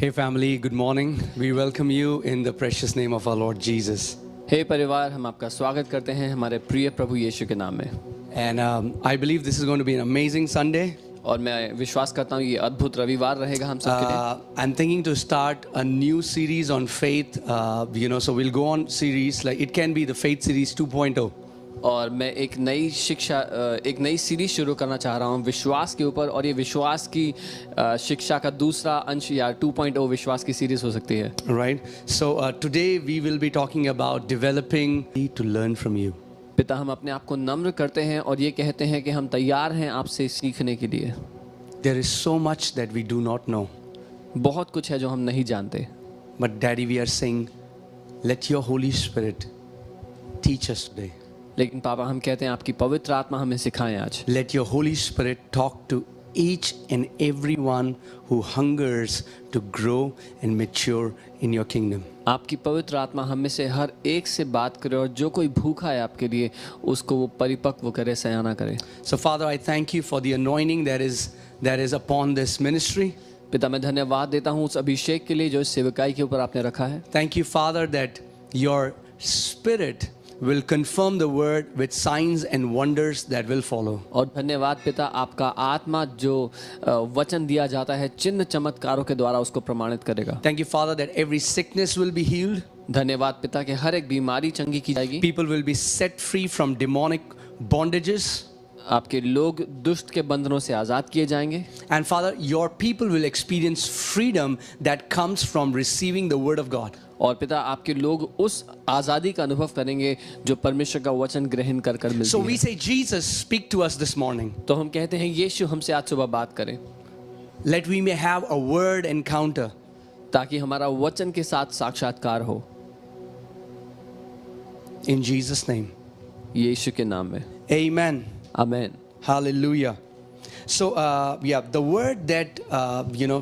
Hey family, good morning. We welcome you in the precious name of our Lord Jesus. हे परिवार, हम आपका स्वागत करते हैं हमारे प्रिय प्रभु यीशु के नाम में। And I believe this is going to be an amazing Sunday. और मैं विश्वास करता हूँ ये अद्भुत रविवार रहेगा हम सब के लिए। I'm thinking to start a new series on faith. So we'll go on series like it can be the Faith Series 2.0. और मैं एक नई सीरीज शुरू करना चाह रहा हूँ विश्वास के ऊपर, और ये विश्वास की शिक्षा का दूसरा अंश या 2.0 विश्वास की सीरीज हो सकती है। Right. So today we will be talking about developing to learn from you. पिता, हम अपने आप को नम्र करते हैं और ये कहते हैं कि हम तैयार हैं आपसे सीखने के लिए। There is so much that we do not know. बहुत कुछ है जो हम नहीं जानते। But Daddy, we are saying, let your Holy Spirit teach us today. लेकिन पापा, हम कहते हैं आपकी पवित्र आत्मा हमें सिखाएं आज। Let your Holy Spirit talk to each and everyone who hungers to grow and mature in your kingdom. आपकी पवित्र आत्मा हम में से हर एक से बात करे, और जो कोई भूखा है आपके लिए उसको वो परिपक्व करे, सयाना करे। So Father, I thank you for the anointing that is upon this ministry. पिता, मैं धन्यवाद देता हूँ उस अभिषेक के लिए जो इस सेवकाई के ऊपर आपने रखा है। Thank you, Father, that your Spirit will confirm the word with signs and wonders that will follow. और धन्यवाद पिता, आपका आत्मा जो वचन दिया जाता है चिन्ह चमत्कारों के द्वारा उसको प्रमाणित करेगा। Thank you, Father, that every sickness will be healed. धन्यवाद पिता कि हर एक बीमारी चंगी की जाएगी। People will be set free from demonic bondages. आपके लोग दुष्ट के बंधनों से आजाद किए जाएंगे। And Father, your people will experience freedom that comes from receiving the word of God. और पिता, आपके लोग उस आजादी का अनुभव करेंगे जो परमेश्वर का वचन ग्रहण कर मिलती So है। we say, Jesus, speak to us this morning. तो हम कहते हैं यीशु हमसे आज सुबह बात करें, Let we may have a word encounter. ताकि हमारा वचन के साथ साक्षात्कार हो। In Jesus' name. यीशु के नाम में Amen. Amen. Hallelujah. So, the word that,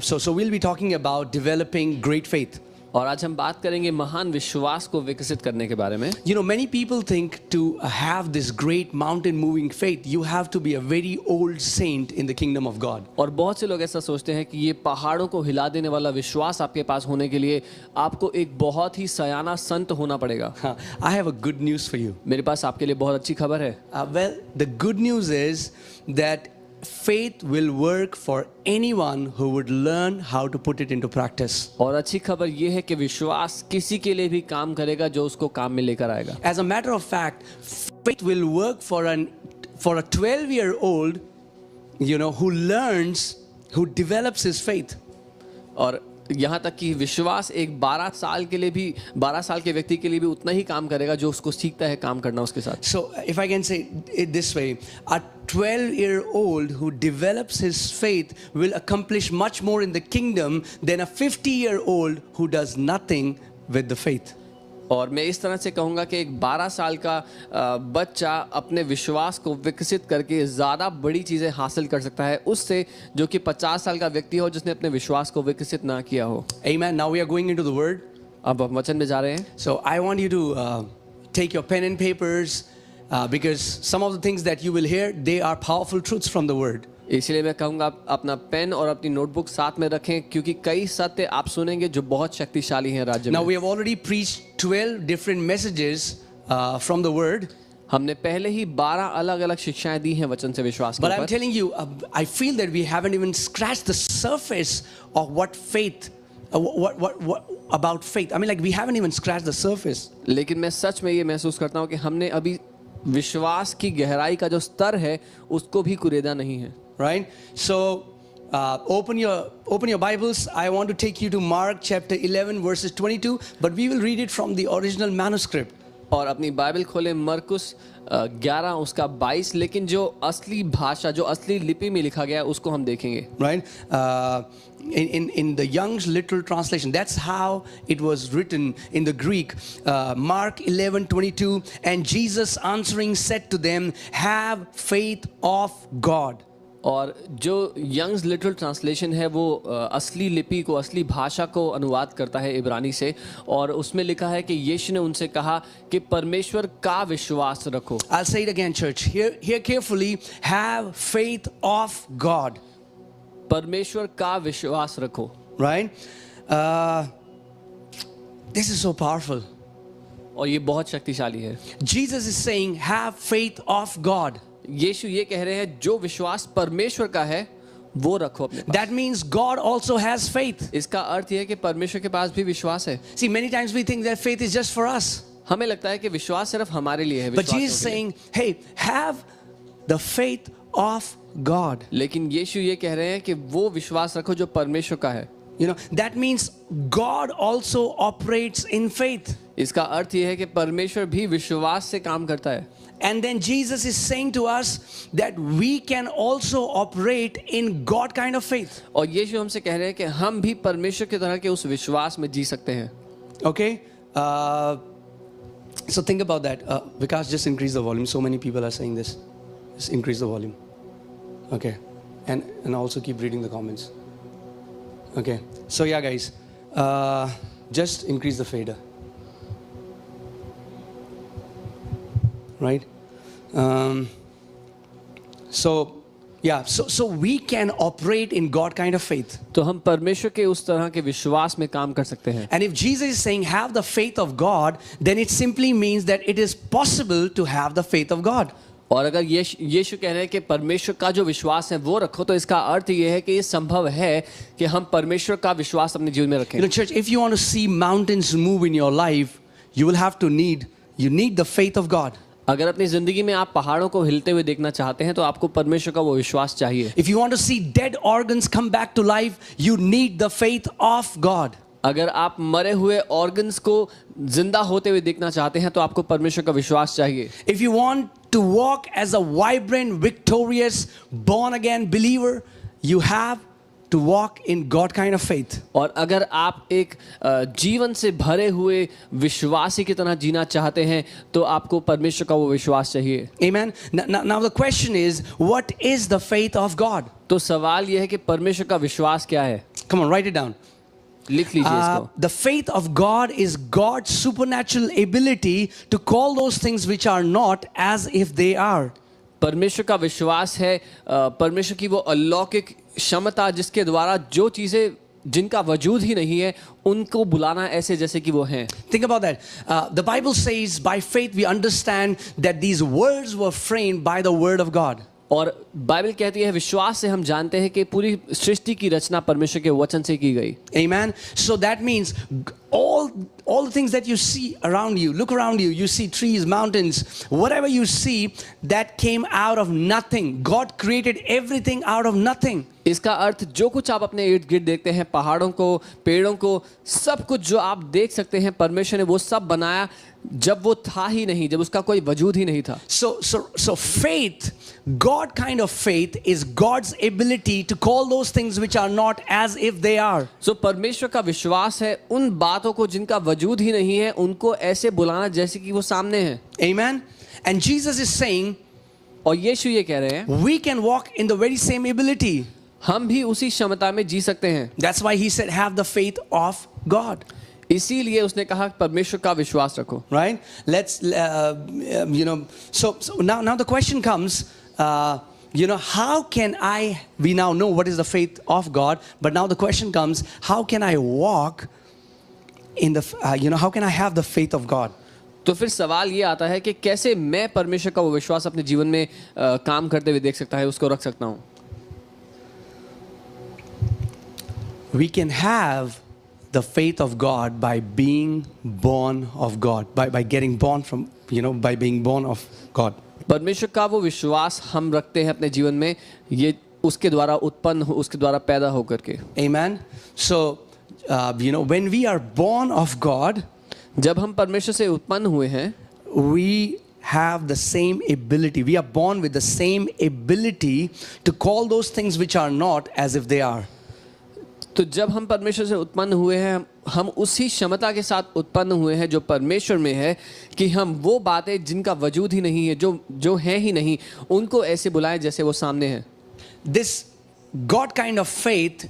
so we'll be talking about developing great faith. और आज हम बात करेंगे महान विश्वास को विकसित करने के बारे में। You know, many people think to have this great mountain moving faith, you have to be a very old saint in the kingdom of God. और बहुत से लोग ऐसा सोचते हैं कि ये पहाड़ों को हिला देने वाला विश्वास आपके पास होने के लिए आपको एक बहुत ही सयाना संत होना पड़ेगा। I have a good news for you. मेरे पास आपके लिए बहुत अच्छी खबर है। Well, the good news is that faith will work for anyone who would learn how to put it into practice. और अच्छी खबर ये है कि विश्वास किसी के लिए भी काम करेगा जो उसको काम में लेकर आएगा। As a matter of fact, faith will work for a 12-year-old, who develops his faith. और यहाँ तक कि विश्वास एक 12 साल के व्यक्ति के लिए भी उतना ही काम करेगा जो उसको सीखता है काम करना उसके साथ। So if I can say it this way, a 12-year-old who develops his faith will accomplish much more in the kingdom than a 50-year-old who does nothing with the faith. और मैं इस तरह से कहूँगा कि एक 12 साल का बच्चा अपने विश्वास को विकसित करके ज़्यादा बड़ी चीज़ें हासिल कर सकता है उससे जो कि 50 साल का व्यक्ति हो जिसने अपने विश्वास को विकसित ना किया हो। Amen. Now we are going into the word. अब हम वचन में जा रहे हैं। So I want you to take your pen and papers because some of the things that you will hear, they are powerful truths from the word. इसलिए मैं कहूँगा आप अपना पेन और अपनी नोटबुक साथ में रखें क्योंकि कई सत्य आप सुनेंगे जो बहुत शक्तिशाली हैं राज्य में। Now we have already preached 12 different messages from the word. हमने पहले ही 12 अलग-अलग शिक्षाएं दी हैं वचन से विश्वास के But I'm ऊपर। telling you, I feel that we haven't even scratched the surface of what faith, what about faith. I mean, like we haven't even scratched the surface. लेकिन मैं सच में ये महसूस करता हूँ कि हमने अभी विश्वास की गहराई का जो स्तर है उसको भी कुरेदा नहीं है। Right? So open your Bibles. I want to take you to Mark chapter 11 verses 22, but we will read it from the original manuscript. और अपनी बाइबल खोले मरकुस 11 उसका 22, लेकिन जो असली भाषा जो असली लिपि में लिखा गया है उसको हम देखेंगे। Right? In the Young's Literal Translation, that's how it was written in the Greek. Mark 11:22, and Jesus answering said to them, "Have faith of God." और जो यंग्स लिटरल ट्रांसलेशन है वो असली लिपि को असली भाषा को अनुवाद करता है इब्रानी से, और उसमें लिखा है कि यीशु ने उनसे कहा कि परमेश्वर का विश्वास रखो। I'll say it again, church. Hear carefully. Have faith of God. परमेश्वर का विश्वास रखो। Right? This is so powerful. और ये बहुत शक्तिशाली है। Jesus is saying, have faith of God. यीशु ये कह रहे हैं जो विश्वास परमेश्वर का है वो रखो अपने पास। That means God also has faith. इसका अर्थ ये है कि परमेश्वर के पास भी विश्वास है। See, many times we think that faith is just for us. हमें लगता है कि विश्वास सिर्फ हमारे लिए है। But Jesus is saying, hey, have the faith of God. लेकिन यीशु ये कह रहे हैं कि वो विश्वास रखो जो परमेश्वर का है। You know, that means God also operates in faith. इसका अर्थ ये है कि परमेश्वर भी विश्वास से काम करता है। And then Jesus is saying to us that we can also operate in God kind of faith. और यीशु हमसे कह रहे हैं कि हम भी परमेश्वर की तरह के उस विश्वास में जी सकते हैं। Okay? So think about that. Vikas, just increase the volume. So many people are saying this. Just increase the volume. Okay. And also keep reading the comments. Okay. So yeah, guys. Just increase the fader. Right? So we can operate in God kind of faith. तो हम परमेश्वर के उस तरह के विश्वास में काम कर सकते हैं। And if Jesus is saying have the faith of God, then it simply means that it is possible to have the faith of God. और अगर यीशु कह रहे हैं कि परमेश्वर का जो विश्वास है वो रखो, तो इसका अर्थ ये है कि ये संभव है कि हम परमेश्वर का विश्वास अपने जीवन में रखें। You know, church, if you want to see mountains move in your life, you will have to need the faith of God. अगर अपनी जिंदगी में आप पहाड़ों को हिलते हुए देखना चाहते हैं तो आपको परमेश्वर का वो विश्वास चाहिए। If you want to see dead organs come back to life, you need the faith of God. अगर आप मरे हुए ऑर्गन्स को जिंदा होते हुए देखना चाहते हैं तो आपको परमेश्वर का विश्वास चाहिए। If you want to walk as a vibrant, victorious, born again believer, you have to walk in God kind of faith. और अगर आप एक जीवन से भरे हुए विश्वासी की तरह जीना चाहते हैं तो आपको परमेश्वर का वो विश्वास चाहिए। Amen. Now the question is, what is the faith of God? तो सवाल ये है कि परमेश्वर का विश्वास क्या है? Come on, write it down. लिख लीजिए इसको। The faith of God is God's supernatural ability to call those things which are not as if they are. परमेश्वर का विश्वास है परमेश्वर की वो अलौकिक क्षमता जिसके द्वारा जो चीजें जिनका वजूद ही नहीं है उनको बुलाना ऐसे जैसे कि वो हैं। Think about that. The Bible says by faith we understand that these worlds were framed by the word of God. और बाइबल कहती है विश्वास से हम जानते हैं कि पूरी सृष्टि की रचना परमेश्वर के वचन से की गई। Amen. So that means all the things that you see around you, look around you, you see trees, mountains, whatever you see, that came out of nothing. God created everything out of nothing. इसका अर्थ जो कुछ आप अपने इर्द गिर्द देखते हैं, पहाड़ों को, पेड़ों को, सब कुछ जो आप देख सकते हैं परमेश्वर ने वो सब बनाया जब वो था ही नहीं, जब उसका कोई वजूद ही नहीं था। So faith, God kind of faith is God's ability to call those things which are not as if they are. So परमेश्वर का विश्वास है उन बातों को जिनका वजूद ही नहीं है उनको ऐसे बुलाना जैसे कि वो सामने हैं। Amen. And Jesus is saying, और यीशु ये कह रहे हैं we can walk in the very same ability. हम भी उसी क्षमता में जी सकते हैं। That's why he said have the faith of God. इसीलिए उसने कहा परमेश्वर का विश्वास रखो। Right? Let's so now the question comes, how can we now know what is the faith of God, but now the question comes, how can I walk in the how can I have the faith of God? तो फिर सवाल ये आता है कि कैसे मैं परमेश्वर का वो विश्वास अपने जीवन में काम करते हुए देख सकता है, उसको रख सकता हूँ। We can have the faith of God by being born of God, by getting born from, by being born of God. परमेश्वर का वो विश्वास हम रखते हैं अपने जीवन में, ये उसके द्वारा उत्पन्न हो, उसके द्वारा पैदा होकर के। Amen. So, when we are born of God, जब हम परमेश्वर से उत्पन्न हुए हैं, we have the same ability. We are born with the same ability to call those things which are not as if they are. तो जब हम परमेश्वर से उत्पन्न हुए हैं हम उसी क्षमता के साथ उत्पन्न हुए हैं जो परमेश्वर में है कि हम वो बातें जिनका वजूद ही नहीं है, जो है ही नहीं, उनको ऐसे बुलाएं जैसे वो सामने हैं। This God kind of faith,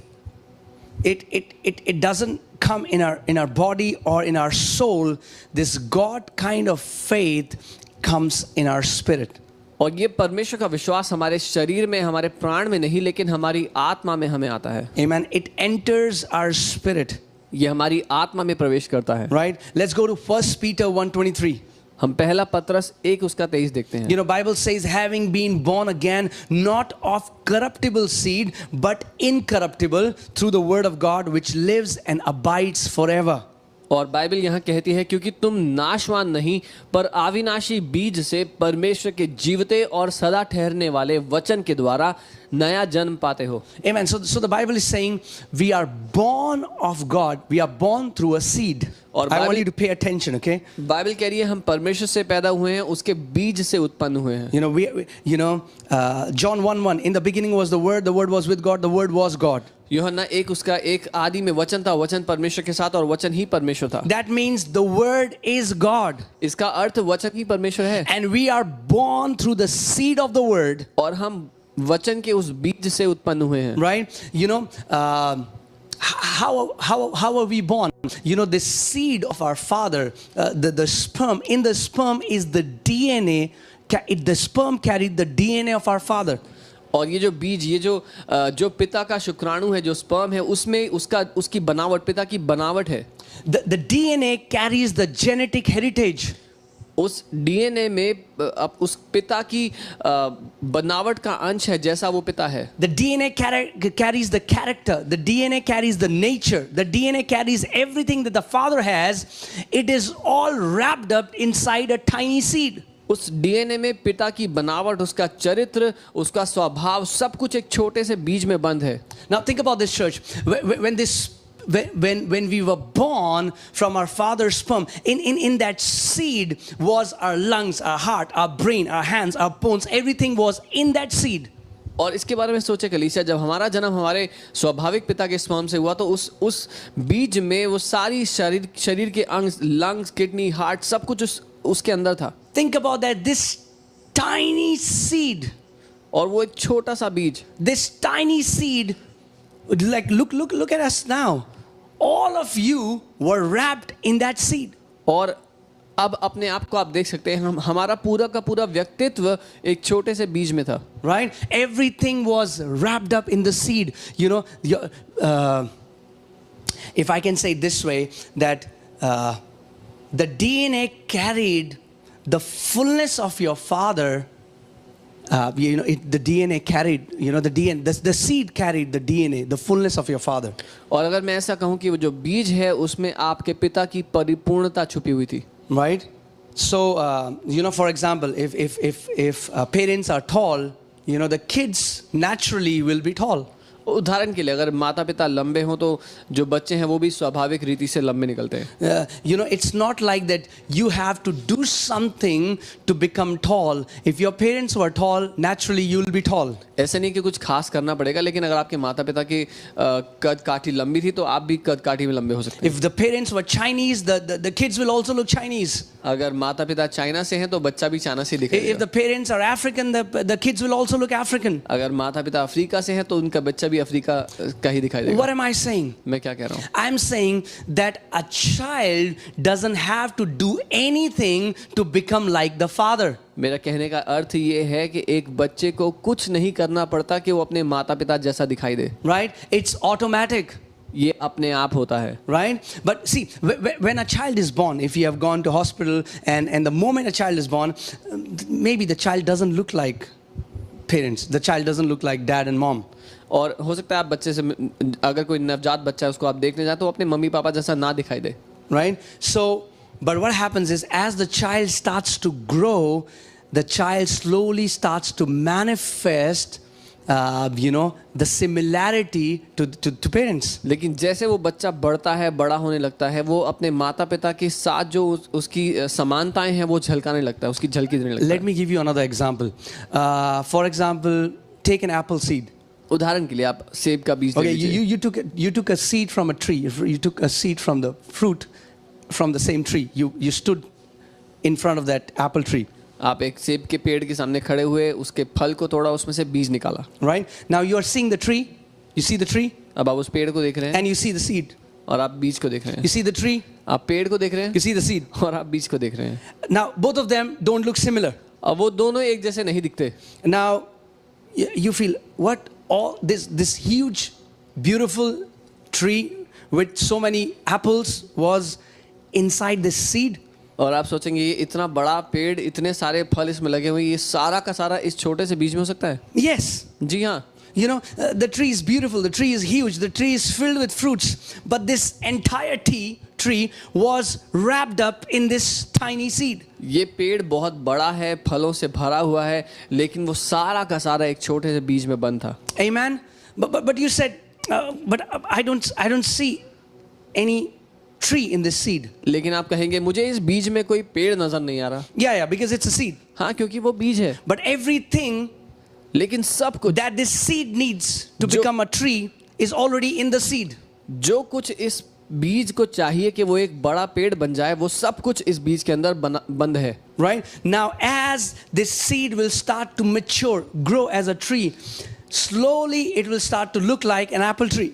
it doesn't come in our body or in our soul. This God kind of faith comes in our spirit. और ये परमेश्वर का विश्वास हमारे शरीर में, हमारे प्राण में नहीं, लेकिन हमारी आत्मा में हमें आता है। Amen. It enters our spirit. ये हमारी आत्मा में प्रवेश करता है। right? Let's go to 1 Peter 1:23. हम पहला पत्रस 1:23 देखते हैं। You know, Bible says, having been born again, not of corruptible seed, but incorruptible, through the word of God, which lives and abides forever. और बाइबल यहाँ कहती है, क्योंकि तुम नाशवान नहीं पर अविनाशी बीज से परमेश्वर के जीवते और सदा ठहरने वाले वचन के द्वारा नया जन्म पाते हो। Amen. So the Bible is saying we are born of God. We are born through a seed. और I want Bible- you to pay attention, okay? Bible कह रही है हम परमेश्वर से पैदा हुए हैं, उसके बीज से उत्पन्न हुए हैं। John 1:1. In the beginning was the Word was with God, the Word was God. यूहन्ना 1 उसका 1 आदि में वचन था, वचन परमेश्वर के साथ और वचन ही परमेश्वर था। That means the Word is God. इसका अर्थ वचन ही परमेश्वर है And we are born through the seed of the Word, और हम वचन के उस बीज से उत्पन्न हुए हैं। right? How are we born? The seed of our father, the sperm. In the sperm is the DNA. The sperm carried the DNA of our father. और ये जो बीज, ये जो पिता का शुक्राणु है, जो स्पर्म है, उसमें उसकी बनावट, पिता की बनावट है। The DNA carries the genetic heritage. उस डीएनए में उस पिता की बनावट का अंश है, जैसा वो पिता है। The DNA carries the character. The DNA carries the nature. The DNA carries everything that the father has. It is all wrapped up inside a tiny seed. उस डीएनए में पिता की बनावट, उसका चरित्र, उसका स्वभाव, सब कुछ एक छोटे से बीज में बंद है। Now think about this, church. When we were born from our father's sperm, in that seed was our lungs, our heart, our brain, our hands, our bones. Everything was in that seed. और इसके बारे में सोचे कलीसिया, जब हमारा जन्म हमारे स्वाभाविक पिता के स्पर्म से हुआ, तो उस बीज में वो सारी शरीर के अंग, लंग्स, किडनी, हार्ट, सब कुछ उसके अंदर था। Think about that. This tiny seed. और वो एक छोटा सा बीज, This tiny seed, like look at us now. All of you were wrapped in that seed. और अब अपने आप को आप देख सकते हैं, हमारा पूरा का पूरा व्यक्तित्व एक छोटे से बीज में था। Right? Everything was wrapped up in the seed. If I can say it this way, that the DNA carried the fullness of your father. The DNA carried, the seed carried the DNA, the fullness of your father. और अगर मैं ऐसा कहूँ कि वो जो बीज है उसमें आपके पिता की परिपूर्णता छुपी हुई थी। Right? So, for example, if parents are tall, the kids naturally will be tall. उदाहरण के लिए अगर माता पिता लंबे हों तो जो बच्चे हैं वो भी स्वाभाविक रीति से लंबे निकलते हैं। It's not like that you have to do something to become tall. If your parents were tall, naturally you will be tall. ऐसा नहीं कि कुछ खास करना पड़ेगा, लेकिन अगर आपके माता पिता की कद काठी लंबी थी तो आप भी कद काठी में लंबे हो सकते हैं। If the parents were Chinese, the kids will also look Chinese. अगर माता पिता चाइना से हैं तो बच्चा भी चाइना से दिखेगा। If the parents are African, the kids will also look African. अगर माता पिता अफ्रीका से हैं तो उनका बच्चा भी अफ्रीका का ही दिखाई देगा। What am I saying? मैं क्या कह रहा हूँ? I'm saying that a child doesn't have to do anything to become like the father. मेरा कहने का अर्थ ये है कि एक बच्चे को कुछ नहीं करना पड़ता कि वो अपने माता पिता जैसा दिखाई दे। Right? It's automatic. ये अपने आप होता है। Right? But see, when a child is born, if you have gone to hospital and the moment a child is born, maybe the child doesn't look like parents. The child doesn't look like dad and mom. और हो सकता है आप बच्चे से, अगर कोई नवजात बच्चा है उसको आप देखने जाए तो अपने मम्मी पापा जैसा ना दिखाई दे। Right? So, but what happens is as the child starts to grow, the child slowly starts to manifest the similarity to parents. लेकिन जैसे वो बच्चा बढ़ता है, बड़ा होने लगता है, वो अपने माता पिता के साथ जो उसकी समानताएं हैं वो झलकाने लगता है, उसकी झलकी देने लगता है। Let me give you another example. For example, take an apple seed. उदाहरण के लिए आप सेब का बीज ले लीजिए। You took a seed from a tree. You took a seed from the fruit from the same tree. You stood in front of that apple tree. आप एक सेब के पेड़ के सामने खड़े हुए, उसके फल को तोड़ा, उसमें से बीज निकाला। Right? Now you are seeing the tree. You see the tree? अब आप उस पेड़ को देख रहे हैं and you see the seed. और आप बीज को देख रहे हैं। You see the tree? आप पेड़ को देख रहे हैं, You see the seed. और आप बीज को देख रहे हैं। Now both of them don't look similar. अब वो दोनों एक जैसे नहीं दिखते। Now you feel what all this huge beautiful tree with so many apples was inside this seed? और आप सोचेंगे ये इतना बड़ा पेड़, इतने सारे फल इसमें लगे हुए, ये सारा का सारा इस छोटे से बीज में हो सकता है? Yes. जी हाँ। You know, the tree is beautiful, the tree is huge, the tree is filled with fruits, but this entire tree was wrapped up in this tiny seed. ये पेड़ बहुत बड़ा है, फलों से भरा हुआ है, लेकिन वो सारा का सारा एक छोटे से बीज में बंद था। Amen. But you said, but I don't see any tree in this seed. लेकिन आप कहेंगे मुझे इस बीज में कोई पेड़ नजर नहीं आ रहा। Yeah, because it's a seed. हाँ, क्योंकि वो बीज है। But everything लेकिन सब कुछ that this seed needs to become a tree is already in the seed. जो कुछ इस बीज को चाहिए कि वो एक बड़ा पेड़ बन जाए, वो सब कुछ इस बीज के अंदर बंद है। Right? Now as this seed will start to mature, grow as a tree, slowly it will start to look like an apple tree.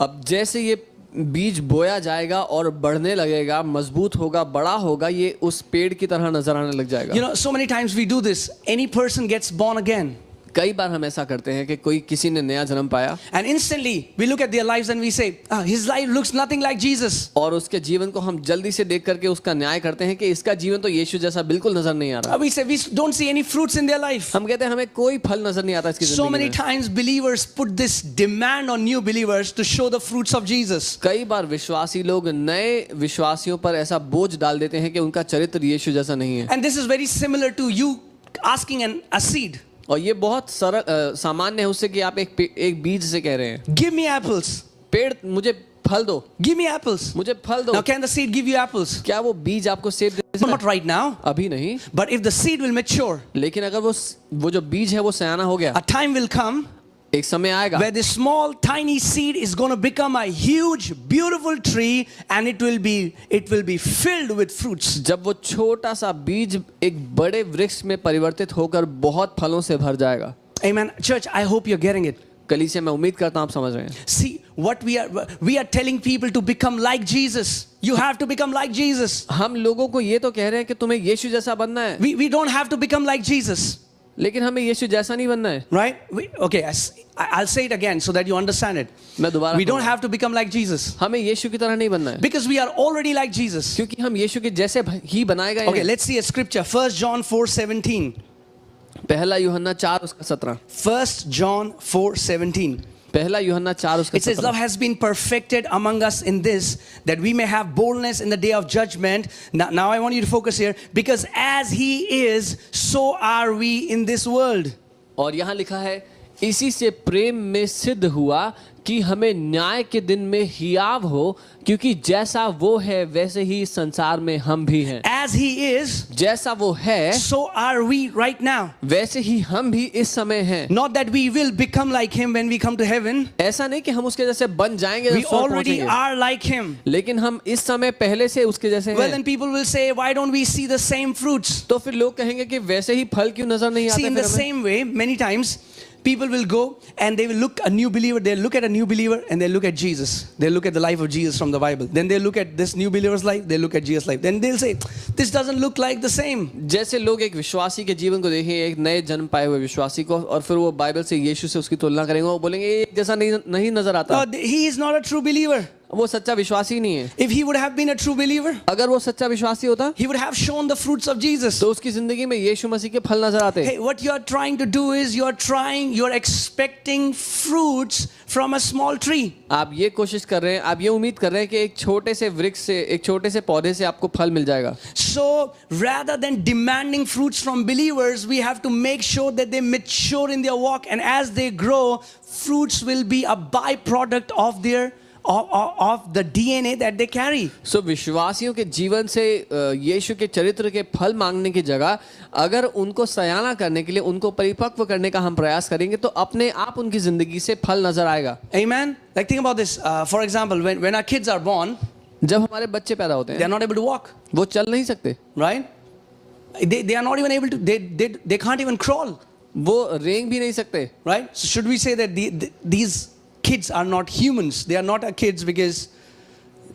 अब जैसे ये बीज बोया जाएगा और बढ़ने लगेगा, मजबूत होगा, बड़ा होगा, ये उस पेड़ की तरह नजर आने लग जाएगा। You know, so many times we do this. Any person gets born again. कई बार हम ऐसा करते हैं कि कोई किसी ने नया जन्म पाया And instantly we look at their lives and we say, his life looks nothing like Jesus. और उसके जीवन को हम जल्दी से देख करके उसका न्याय करते हैं कि इसका जीवन तो यीशु जैसा बिल्कुल नजर नहीं आ रहा। We say we don't see any fruits in their life. हम कहते हैं हमें कोई फल नजर नहीं आता इसकी So जिंदगी many में। times believers put this demand on new believers to show the fruits of Jesus. कई बार विश्वासी लोग नए विश्वासियों पर ऐसा बोझ डाल देते हैं कि उनका चरित्र यीशु जैसा नहीं है। And this is very similar to you asking a seed. और ये बहुत सरल सामान्य है उससे कि आप एक बीज से कह रहे हैं Give me apples. पेड़ मुझे फल दो, Give me apples. मुझे फल दो। Now can the seed give you apples? क्या वो बीज आपको सेब दे सकता Not है? right now. अभी नहीं, But if the seed will mature, लेकिन अगर वो जो बीज है वो सयाना हो गया, a time will come एक समय आएगा where this small tiny seed is going to become a huge beautiful tree and it will be filled with fruits. जब वो छोटा सा बीज एक बड़े वृक्ष में परिवर्तित होकर बहुत फलों से भर जाएगा। Amen. Church, I hope you're getting it. कलीसिया मैं उम्मीद करता हूं आप समझ रहे हैं। See what we are telling people to become like Jesus. You have to become like Jesus. हम लोगों को ये तो कह रहे हैं कि तुम्हें यीशु जैसा बनना है, We don't have to become like Jesus. लेकिन हमें यीशु जैसा नहीं बनना है। Right? Okay, I'll say it again so that you understand it. मैं दोबारा We don't have to become like Jesus. हमें यीशु की तरह नहीं बनना है, Because we are already like Jesus. क्योंकि हम यीशु के जैसे ही बनाए गए Okay, हैं। let's see a scripture. 1 John 4:17. पहला यूहन्ना 4:17। 1 John 4:17. पहला यूहन्ना 4:17। It says, love has been perfected among us in this, that we may have boldness in the day of judgment. Now I want you to focus here. Because as he is, so are we in this world. और यहाँ लिखा है, इसी से प्रेम में सिद्ध हुआ कि हमें न्याय के दिन में हियाव हो, क्योंकि जैसा वो है वैसे ही संसार में हम भी हैं। As he is, जैसा वो है so are we right now. वैसे ही हम भी इस समय हैं। Not that we will become like him when we come to heaven. ऐसा नहीं कि हम उसके जैसे बन जाएंगे जब We स्वर्ग already पहुंचेंगे, are like him. लेकिन हम इस समय पहले से उसके जैसे Well, हैं। then people will say, why don't we see the same fruits? तो फिर लोग कहेंगे कि वैसे ही फल क्यों नजर नहीं See, आते in फिर the हमें? same way, many times people will go and they will look a new believer. They'll look at a new believer and they'll look at Jesus. They'll look at the life of Jesus from the Bible. Then they'll look at this new believer's life. They'll look at Jesus' life. Then they'll say, this doesn't look like the same. जैसे लोग एक विश्वासी के जीवन को देखें, एक नए जन्म पाए हुए विश्वासी को, और फिर वो बाइबल से यीशु से उसकी तुलना करेंगे, वो बोलेंगे ये एक जैसा नहीं नजर आता। He is not a true believer. वो सच्चा विश्वासी नहीं है। If he would have been a true believer, अगर वो सच्चा विश्वासी होता he would have shown the fruits of Jesus. तो उसकी जिंदगी में यीशु मसीह के फल नजर आते। Hey, what you are trying to do is you're expecting fruits from a small tree. आप ये कोशिश कर रहे हैं, आप ये उम्मीद कर रहे हैं कि एक छोटे से वृक्ष से, एक छोटे से पौधे से आपको फल मिल जाएगा। So rather than demanding fruits from believers, we have to make sure that they mature in their walk, and as they grow, fruits will be a byproduct of their of the DNA that they carry. सो विश्वासियों के जीवन से यीशु के चरित्र के फल मांगने की जगह अगर उनको सयाना करने के लिए, उनको परिपक्व करने का हम प्रयास करेंगे, तो अपने आप उनकी जिंदगी से फल नजर आएगा। Amen. Like think about this. For example, when our kids are born, जब हमारे बच्चे पैदा होते they are हैं, not able to walk, वो चल नहीं सकते, right? They are not even able to. They can't even crawl, वो रेंग भी नहीं सकते। right? So should we say that these kids are not humans? They are not our kids because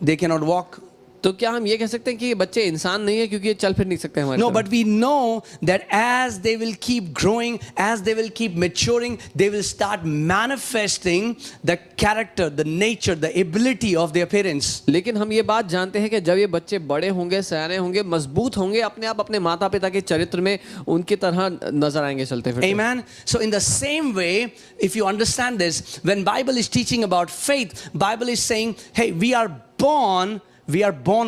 they cannot walk. तो क्या हम ये कह सकते हैं कि ये बच्चे इंसान नहीं है क्योंकि ये चल फिर नहीं सकते हमारे No, तरह? but we know that as they will keep growing, as they will keep maturing, they will start manifesting the character, the nature, the ability of their parents. लेकिन हम ये बात जानते हैं कि जब ये बच्चे बड़े होंगे, सयाने होंगे, मजबूत होंगे, अपने आप अपने माता पिता के चरित्र में उनकी तरह नजर आएंगे चलते फिरते। Amen. So in the same way, if you understand this, when Bible is teaching about faith, Bible is saying, hey, we are born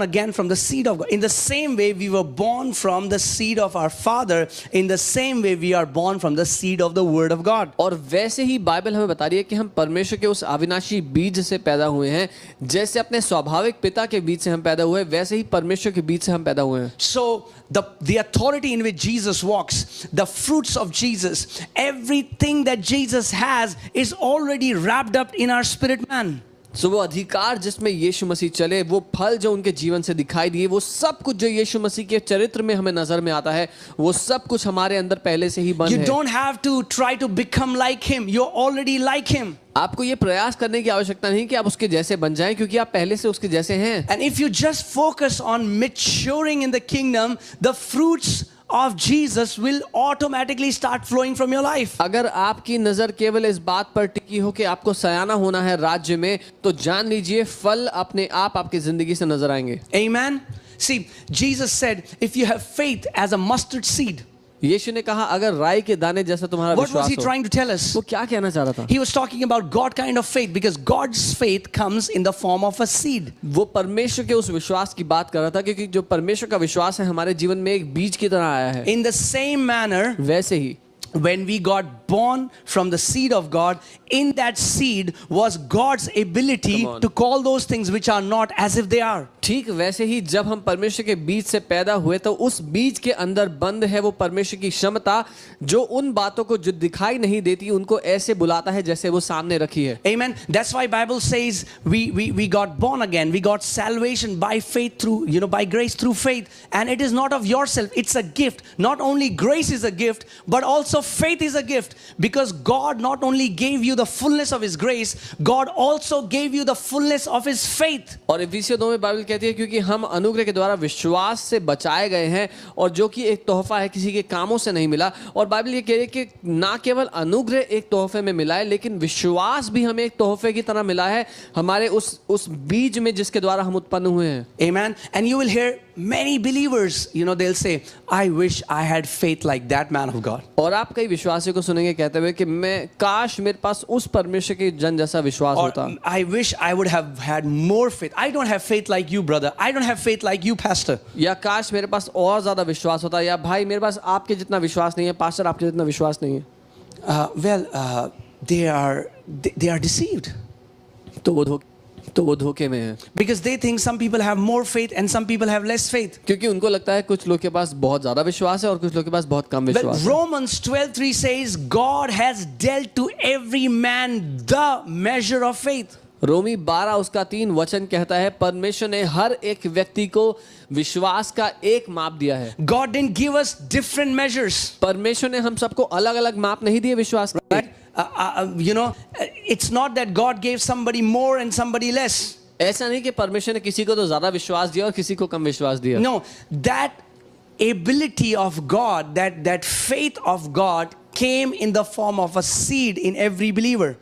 again from the seed of God. In the same way we were born from the seed of our father, in the same way we are born from the seed of the word of God. और वैसे ही Bible हमें बता रही है कि हम परमेश्वर के उस अविनाशी बीज से पैदा हुए हैं। जैसे अपने स्वाभाविक पिता के बीज से हम पैदा हुए, वैसे ही परमेश्वर के बीज से हम पैदा हुए हैं। So the authority in which Jesus walks, the fruits of Jesus, everything that Jesus has is already wrapped up in our spirit man. सो वो अधिकार जिसमें यीशु मसीह चले, वो फल जो उनके जीवन से दिखाई दिए, वो सब कुछ जो यीशु मसीह के चरित्र में हमें नजर में आता है, वो सब कुछ हमारे अंदर पहले से ही बंद You है। don't have to try to become like him. You're already like him. आपको ये प्रयास करने की आवश्यकता नहीं कि आप उसके जैसे बन जाएं, क्योंकि आप पहले से उसके जैसे हैं। And if you just focus on maturing in the kingdom, the fruits of Jesus will automatically start flowing from your life. अगर आपकी नजर केवल इस बात पर टिकी हो कि आपको सयाना होना है राज्य में, तो जान लीजिए फल अपने आप आपकी जिंदगी से नजर आएंगे। Amen. See, Jesus said, if you have faith as a mustard seed, यीशु ने कहा अगर राई के दाने जैसा तुम्हारा what was विश्वास he हो। trying to tell us? वो क्या कहना चाह रहा था? He was talking about God kind of faith, because God's faith comes in the form of a seed. वो परमेश्वर के उस विश्वास की बात कर रहा था, क्योंकि जो परमेश्वर का विश्वास है हमारे जीवन में एक बीज की तरह आया है। In the same manner, वैसे ही when we got born from the seed of God, in that seed was God's ability Come on. to call those things which are not as if they are. ठीक वैसे ही जब हम परमेश्वर के बीज से पैदा हुए, तो उस बीज के अंदर बंद है वो परमेश्वर की क्षमता, जो उन बातों को जो दिखाई नहीं देती उनको ऐसे बुलाता है जैसे वो सामने रखी है। Amen. That's why Bible says we got born again. We got salvation by faith through, by grace through faith. And it is not of yourself. It's a gift. Not only grace is a gift, but also faith is a gift. Because God not only gave you the fullness of His grace, God also gave you the fullness of His faith. और इफिसियों 2 में Bible कहती है क्योंकि हम अनुग्रह के द्वारा विश्वास से बचाए गए हैं, और जो कि एक तोहफा है, किसी के कामों से नहीं मिला। और बाइबल ये कह रही है कि ना केवल अनुग्रह एक तोहफे में मिला है, लेकिन विश्वास भी हमें एक तोहफे की तरह मिला है, हमारे उस बीज में जिसके द्वारा हम उत्पन्न हुए हैं। Amen. And you will hear many believers, they'll say, I wish I had faith like that man of God. और आप कई विश्वासियों को सुनेंगे कहते हुए कि मैं काश मेरे पास उस परमेश्वर के जन जैसा विश्वास Or होता। I wish I would have had more faith. I don't have faith like you, brother. I don't have faith like you, pastor. या काश मेरे पास और ज्यादा विश्वास होता, या भाई मेरे पास आपके जितना विश्वास नहीं है, पास्टर आपके जितना विश्वास नहीं है। They are deceived. तो वो धोखे में है, Because they think some people have more faith and some people have less faith. क्योंकि उनको लगता है कुछ लोग के पास बहुत ज्यादा विश्वास है और कुछ लोग के पास बहुत कम But विश्वास है। Romans 12:3 says, God has dealt to every man the measure of faith. रोमी 12:3 वचन कहता है परमेश्वर ने हर एक व्यक्ति को विश्वास का एक माप दिया है। God didn't give us different measures. परमेश्वर ने हम सबको अलग अलग माप नहीं दिए विश्वास का। Right? It's not that God gave somebody more and somebody less. ऐसा नहीं कि परमेश्वर ने किसी को तो ज्यादा विश्वास दिया और किसी को कम विश्वास दिया। No, that ability of God, that faith of God came in the form of a seed in every believer.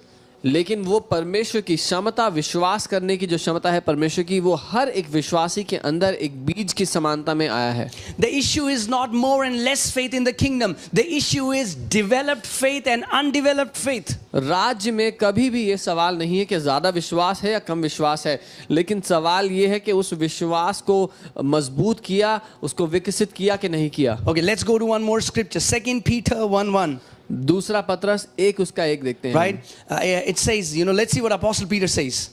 लेकिन वो परमेश्वर की क्षमता, विश्वास करने की जो क्षमता है परमेश्वर की, वो हर एक विश्वासी के अंदर एक बीज की समानता में आया है। The issue is not more and less faith in the kingdom. The issue is developed faith and undeveloped faith. राज्य में कभी भी ये सवाल नहीं है कि ज्यादा विश्वास है या कम विश्वास है, लेकिन सवाल ये है कि उस विश्वास को मजबूत किया, उसको विकसित किया कि नहीं किया। Okay, let's go to one more scripture. 2 Peter 1:1. दूसरा पत्रस 1:1 देखते हैं। Right? It says, let's see what Apostle Peter says.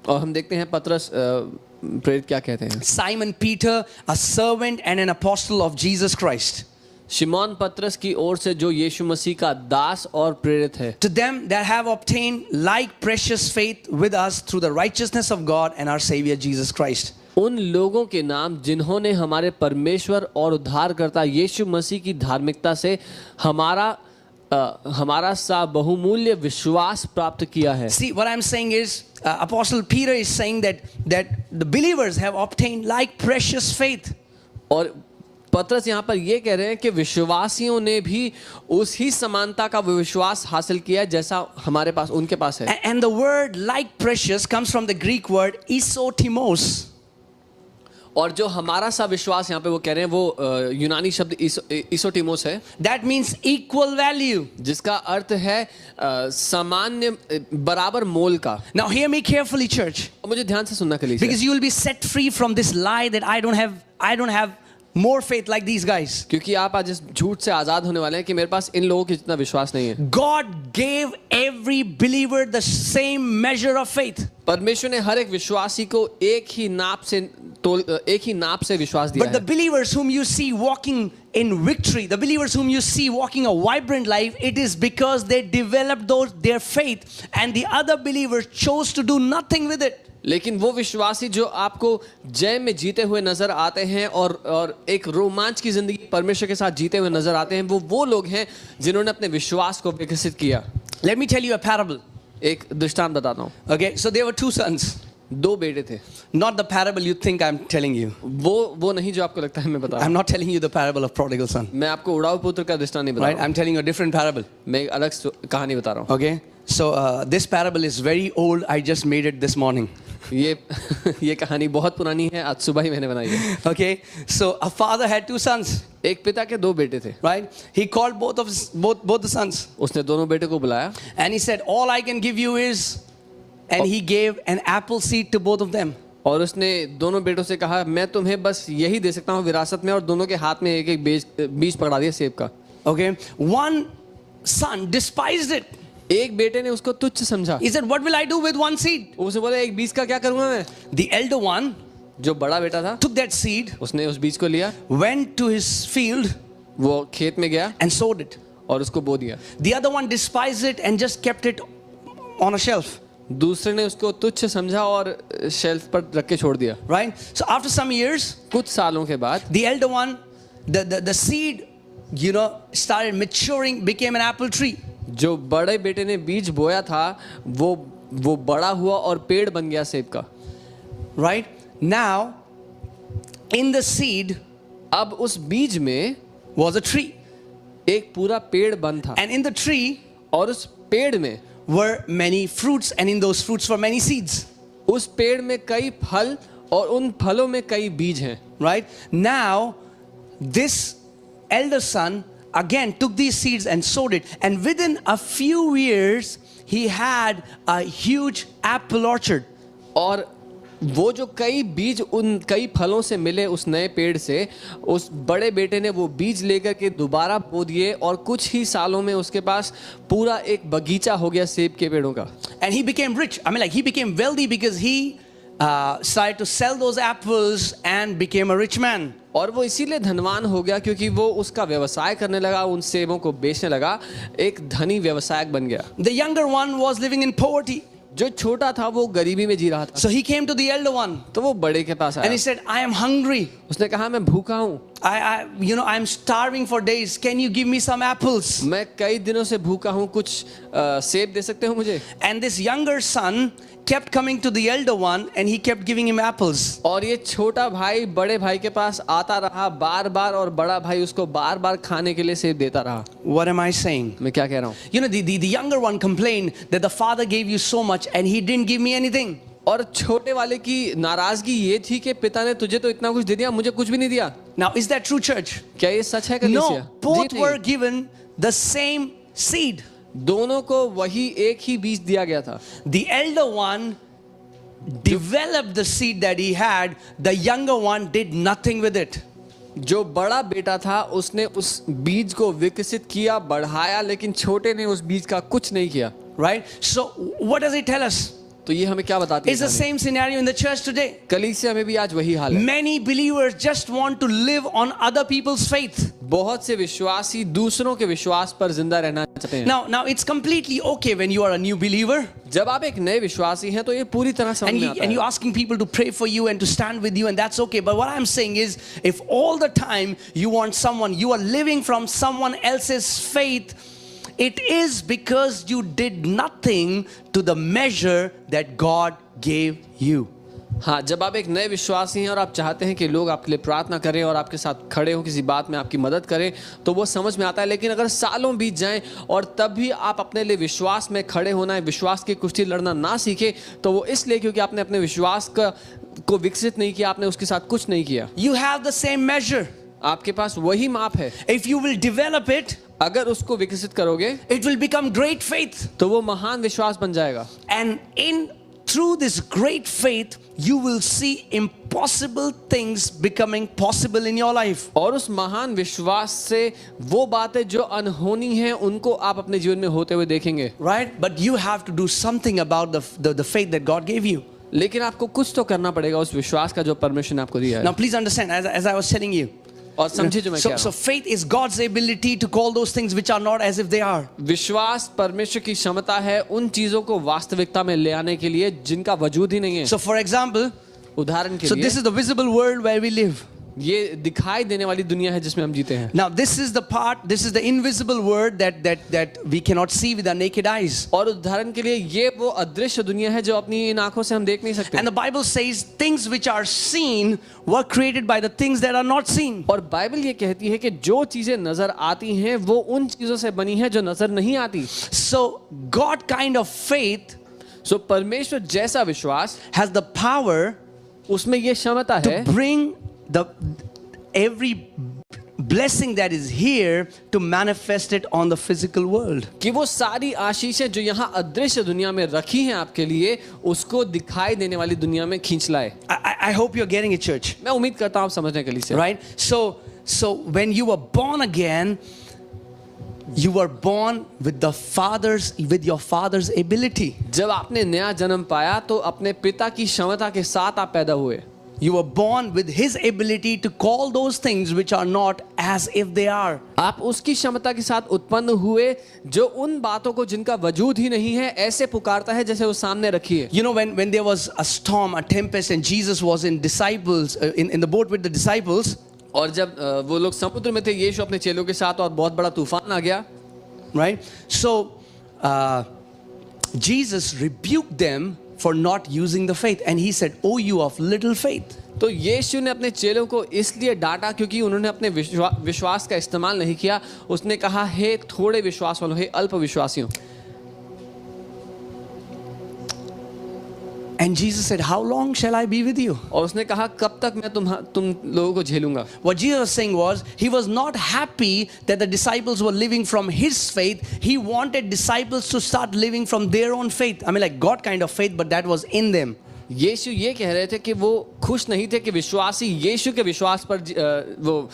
और हम देखते हैं पत्रस प्रेरित क्या कहते हैं। Simon Peter, a servant and an apostle of Jesus Christ. शिमोन पत्रस की ओर से जो यीशु मसीह का दास और प्रेरित है। To them that have obtained like precious faith with us through the righteousness of God and our Savior Jesus Christ. उन लोगों के नाम जिन्होंने हमारे परमेश्वर और उद्धारकर्ता यीशु मसीह की धार्मिकता से हमारा हमारा सा बहुमूल्य विश्वास प्राप्त किया है। See, what I'm saying is, Apostle Peter is saying that the believers have obtained like precious faith. और पतरस यहाँ पर ये कह रहे हैं कि विश्वासियों ने भी उसी समानता का विश्वास हासिल किया है जैसा हमारे पास उनके पास है। And the word like precious comes from the Greek word isotimos. और जो हमारा सा विश्वास यहाँ पे वो कह रहे हैं वो यूनानी शब्द इसोटिमोस है। That means equal value. जिसका अर्थ है सामान्य बराबर मोल का। Now hear me carefully, church, मुझे ध्यान से सुनना कलीसिया, because you will be set free from this lie that I don't have more faith like these guys. क्योंकि आप आज इस झूठ से आजाद होने वाले हैं कि मेरे पास इन लोगों की जितना विश्वास नहीं है। God gave every believer the same measure of faith. परमेश्वर ने हर एक विश्वासी को एक ही नाप से विश्वास दिया But the है। believers whom you see walking in victory, the believers whom you see walking a vibrant life, it is because they developed their faith and the other believers chose to do nothing with it. लेकिन वो विश्वासी जो आपको जय में जीते हुए नजर आते हैं और एक रोमांच की जिंदगी परमेश्वर के साथ जीते हुए नजर आते हैं, वो लोग हैं जिन्होंने अपने विश्वास को विकसित किया। Let me tell you a parable. एक दृष्टांत बताता हूँ। Okay, so there were two sons. दो बेटे थे। Not the parable you think I'm telling you. वो नहीं जो आपको लगता है मैं बता रहा I'm हूँ। not telling you the parable of prodigal son. मैं आपको उड़ाऊ पुत्र का दृष्टांत नहीं बता Right? रहा हूँ। I'm telling you a different parable. मैं एक अलग कहानी बता रहा हूँ। Okay? So this parable is very old. I just made it this morning. ये कहानी बहुत पुरानी है, आज सुबह ही मैंने बनाई है। Okay? So a father had two sons. एक पिता के दो बेटे थे। Right? He called both the sons. उसने दोनों बेटे को बुलाया And he said, all I can give you is, and he gave an apple seed to both of them. और उसने दोनों बेटों से कहा मैं तुम्हें बस यही दे सकता हूँ विरासत में, और दोनों के हाथ में एक एक बीज पकड़ा दिया सेब का। Okay? One son despised it. एक बेटे ने उसको तुच्छ समझा। He said, what will I do with one seed? उसने बोला एक बीज का क्या करूँगा मैं? The elder one जो बड़ा बेटा था took that seed, उसने उस बीज को लिया, went to his field वो खेत में गया and sowed it. और उसको बो दिया। The other one despised it and just kept it on a shelf. दूसरे ने उसको तुच्छ समझा और शेल्फ पर रख के छोड़ दिया। Right? So after some years, कुछ सालों के बाद the elder one, the seed, started maturing, became an apple tree. जो बड़े बेटे ने बीज बोया था वो बड़ा हुआ और पेड़ बन गया सेब का। Right? Now, in the seed अब उस बीज में was a tree. एक पूरा पेड़ बन था, And in the tree और उस पेड़ में were many fruits, and in those fruits were many seeds. उस पेड़ में कई फल और उन फलों में कई बीज हैं। Right? Now, this elder son again took these seeds and sowed it. And within a few years, he had a huge apple orchard. और वो जो कई बीज उन कई फलों से मिले उस नए पेड़ से, उस बड़े बेटे ने वो बीज लेकर के दोबारा बो दिए और कुछ ही सालों में उसके पास पूरा एक बगीचा हो गया सेब के पेड़ों का। And he became rich. He became wealthy because he started to sell those apples and became a rich man. और वो इसीलिए धनवान हो गया क्योंकि वो उसका व्यवसाय करने लगा, उन सेबों को बेचने लगा, एक धनी व्यवसायक बन गया। The younger one was living in poverty. जो छोटा था वो गरीबी में जी रहा था। So he came to the elder one. तो वो बड़े के पास And आया। he said, I am hungry. उसने कहा मैं भूखा हूँ, I'm starving for days. Can you give me some apples? मैं कई दिनों से भूखा हूँ, कुछ सेब दे सकते हो मुझे? And this younger son kept coming to the elder one and he kept giving him apples. और ये छोटा भाई बड़े भाई के पास आता रहा बार बार, और बड़ा भाई उसको बार बार खाने के लिए सेब देता रहा। What am I saying? मैं क्या कह रहा हूँ? The younger one complained that the father gave you so much and he didn't give me anything. और छोटे वाले की नाराजगी ये थी कि पिता ने तुझे तो इतना कुछ दे दिया, मुझे कुछ भी नहीं दिया। Now, is that true, church? क्या ये सच है कलीसिया? No, both जी नहीं। were given the same seed. दोनों को वही एक ही बीज दिया गया था। The elder one developed the seed that he had, the younger one did nothing with it. जो बड़ा बेटा था उसने उस बीज को विकसित किया, बढ़ाया, लेकिन छोटे ने उस बीज का कुछ नहीं किया। Right? So, what does it tell us? तो ये हमें क्या बताती It's the है? same scenario in the church today. कलीसिया में भी आज वही हाल है। Many believers just want to live on other people's faith. बहुत से विश्वासी दूसरों के विश्वास पर जिंदा रहना चाहते हैं। Now it's completely okay when you are a new believer जब आप एक नए विश्वासी हैं तो ये पूरी तरह समझ में आता and है। you're asking people to pray for you and to stand with you, and that's okay. But what I'm saying is, if all the time you want someone, you are living from someone else's faith, it is because you did nothing to the measure that God gave you. हाँ, जब आप एक नए विश्वासी हैं और आप चाहते हैं कि लोग आपके लिए प्रार्थना करें और आपके साथ खड़े हों, किसी बात में आपकी मदद करें, तो वो समझ में आता है। लेकिन अगर सालों बीत जाएं और तब भी आप अपने लिए विश्वास में खड़े होना है, विश्वास की कुश्ती लड़ना ना सीखे, तो वो इसलिए क्योंकि आपने अपने विश्वास को विकसित नहीं किया, आपने उसके साथ कुछ नहीं किया। You have the same measure. आपके पास वही माप है। If you will develop it, अगर उसको विकसित करोगे it will become great faith. तो वो महान विश्वास बन जाएगा। And through this great faith, you will see impossible things becoming possible in your life. और उस महान विश्वास से वो बातें जो अनहोनी हैं उनको आप अपने जीवन में होते हुए देखेंगे। Right? But you have to do something about the faith that God gave you. लेकिन आपको कुछ तो करना पड़ेगा उस विश्वास का जो परमेश्वर ने आपको दिया है। Now please understand, as I was telling you. और समझिए जो मैं कह रहा So हूँ। faith is God's ability to call those things which are not as if they are. विश्वास परमेश्वर की क्षमता है उन चीजों को वास्तविकता में ले आने के लिए जिनका वजूद ही नहीं है। So for example, उदाहरण के so लिए this is the visible world where we live. ये दिखाई देने वाली दुनिया है जिसमें हम जीते हैं। Now this is the invisible world that we cannot see with our naked eyes. और उदाहरण के लिए ये वो अदृश्य दुनिया है जो अपनी इन आंखों से हम देख नहीं सकते। And the Bible says things which are seen were created by the things that are not seen. और बाइबल ये कहती है कि जो चीजें नजर आती हैं वो उन चीजों से बनी है जो नजर नहीं आती। So God kind of faith सो परमेश्वर जैसा विश्वास has the power उसमें ये क्षमता है to bring every blessing that is here to manifest it on the physical world. कि वो सारी आशीषें जो यहाँ अदृश्य दुनिया में रखी हैं आपके लिए उसको दिखाई देने वाली दुनिया में खींच लाए। I hope you're getting it, church. मैं उम्मीद करता हूँ आप समझने के लिए। Right? So when you were born again, you were born with your father's ability. जब आपने नया जन्म पाया तो अपने पिता की क्षमता के साथ आप पैदा हुए। You were born with his ability to call those things which are not as if they are. आप उसकी क्षमता के साथ उत्पन्न हुए जो उन बातों को जिनका वजूद ही नहीं है ऐसे पुकारता है जैसे वो सामने रखी है। You know, when there was a storm, a tempest, and Jesus was in the boat with the disciples. और जब वो लोग समुद्र में थे, यीशु अपने चेलों के साथ, और बहुत बड़ा तूफान आ गया। Right? So Jesus rebuked them for not using the faith, and he said, "Oh, you of little faith." तो यीशु ने अपने चेलों को इसलिए डांटा क्योंकि उन्होंने अपने विश्वास का इस्तेमाल नहीं किया। उसने कहा, हे थोड़े विश्वास वालों, हे अल्प विश्वासियों। And Jesus said, "How long shall I be with you?" और उसने कहा, कब तक मैं तुम लोगों को झेलूंगा। What Jesus was saying was, he was not happy that the disciples were living from his faith. He wanted disciples to start living from their own faith. I mean, like God kind of faith, but that was in them. यीशु ये कह रहे थे कि वो खुश नहीं थे कि विश्वासी यीशु के विश्वास पर वो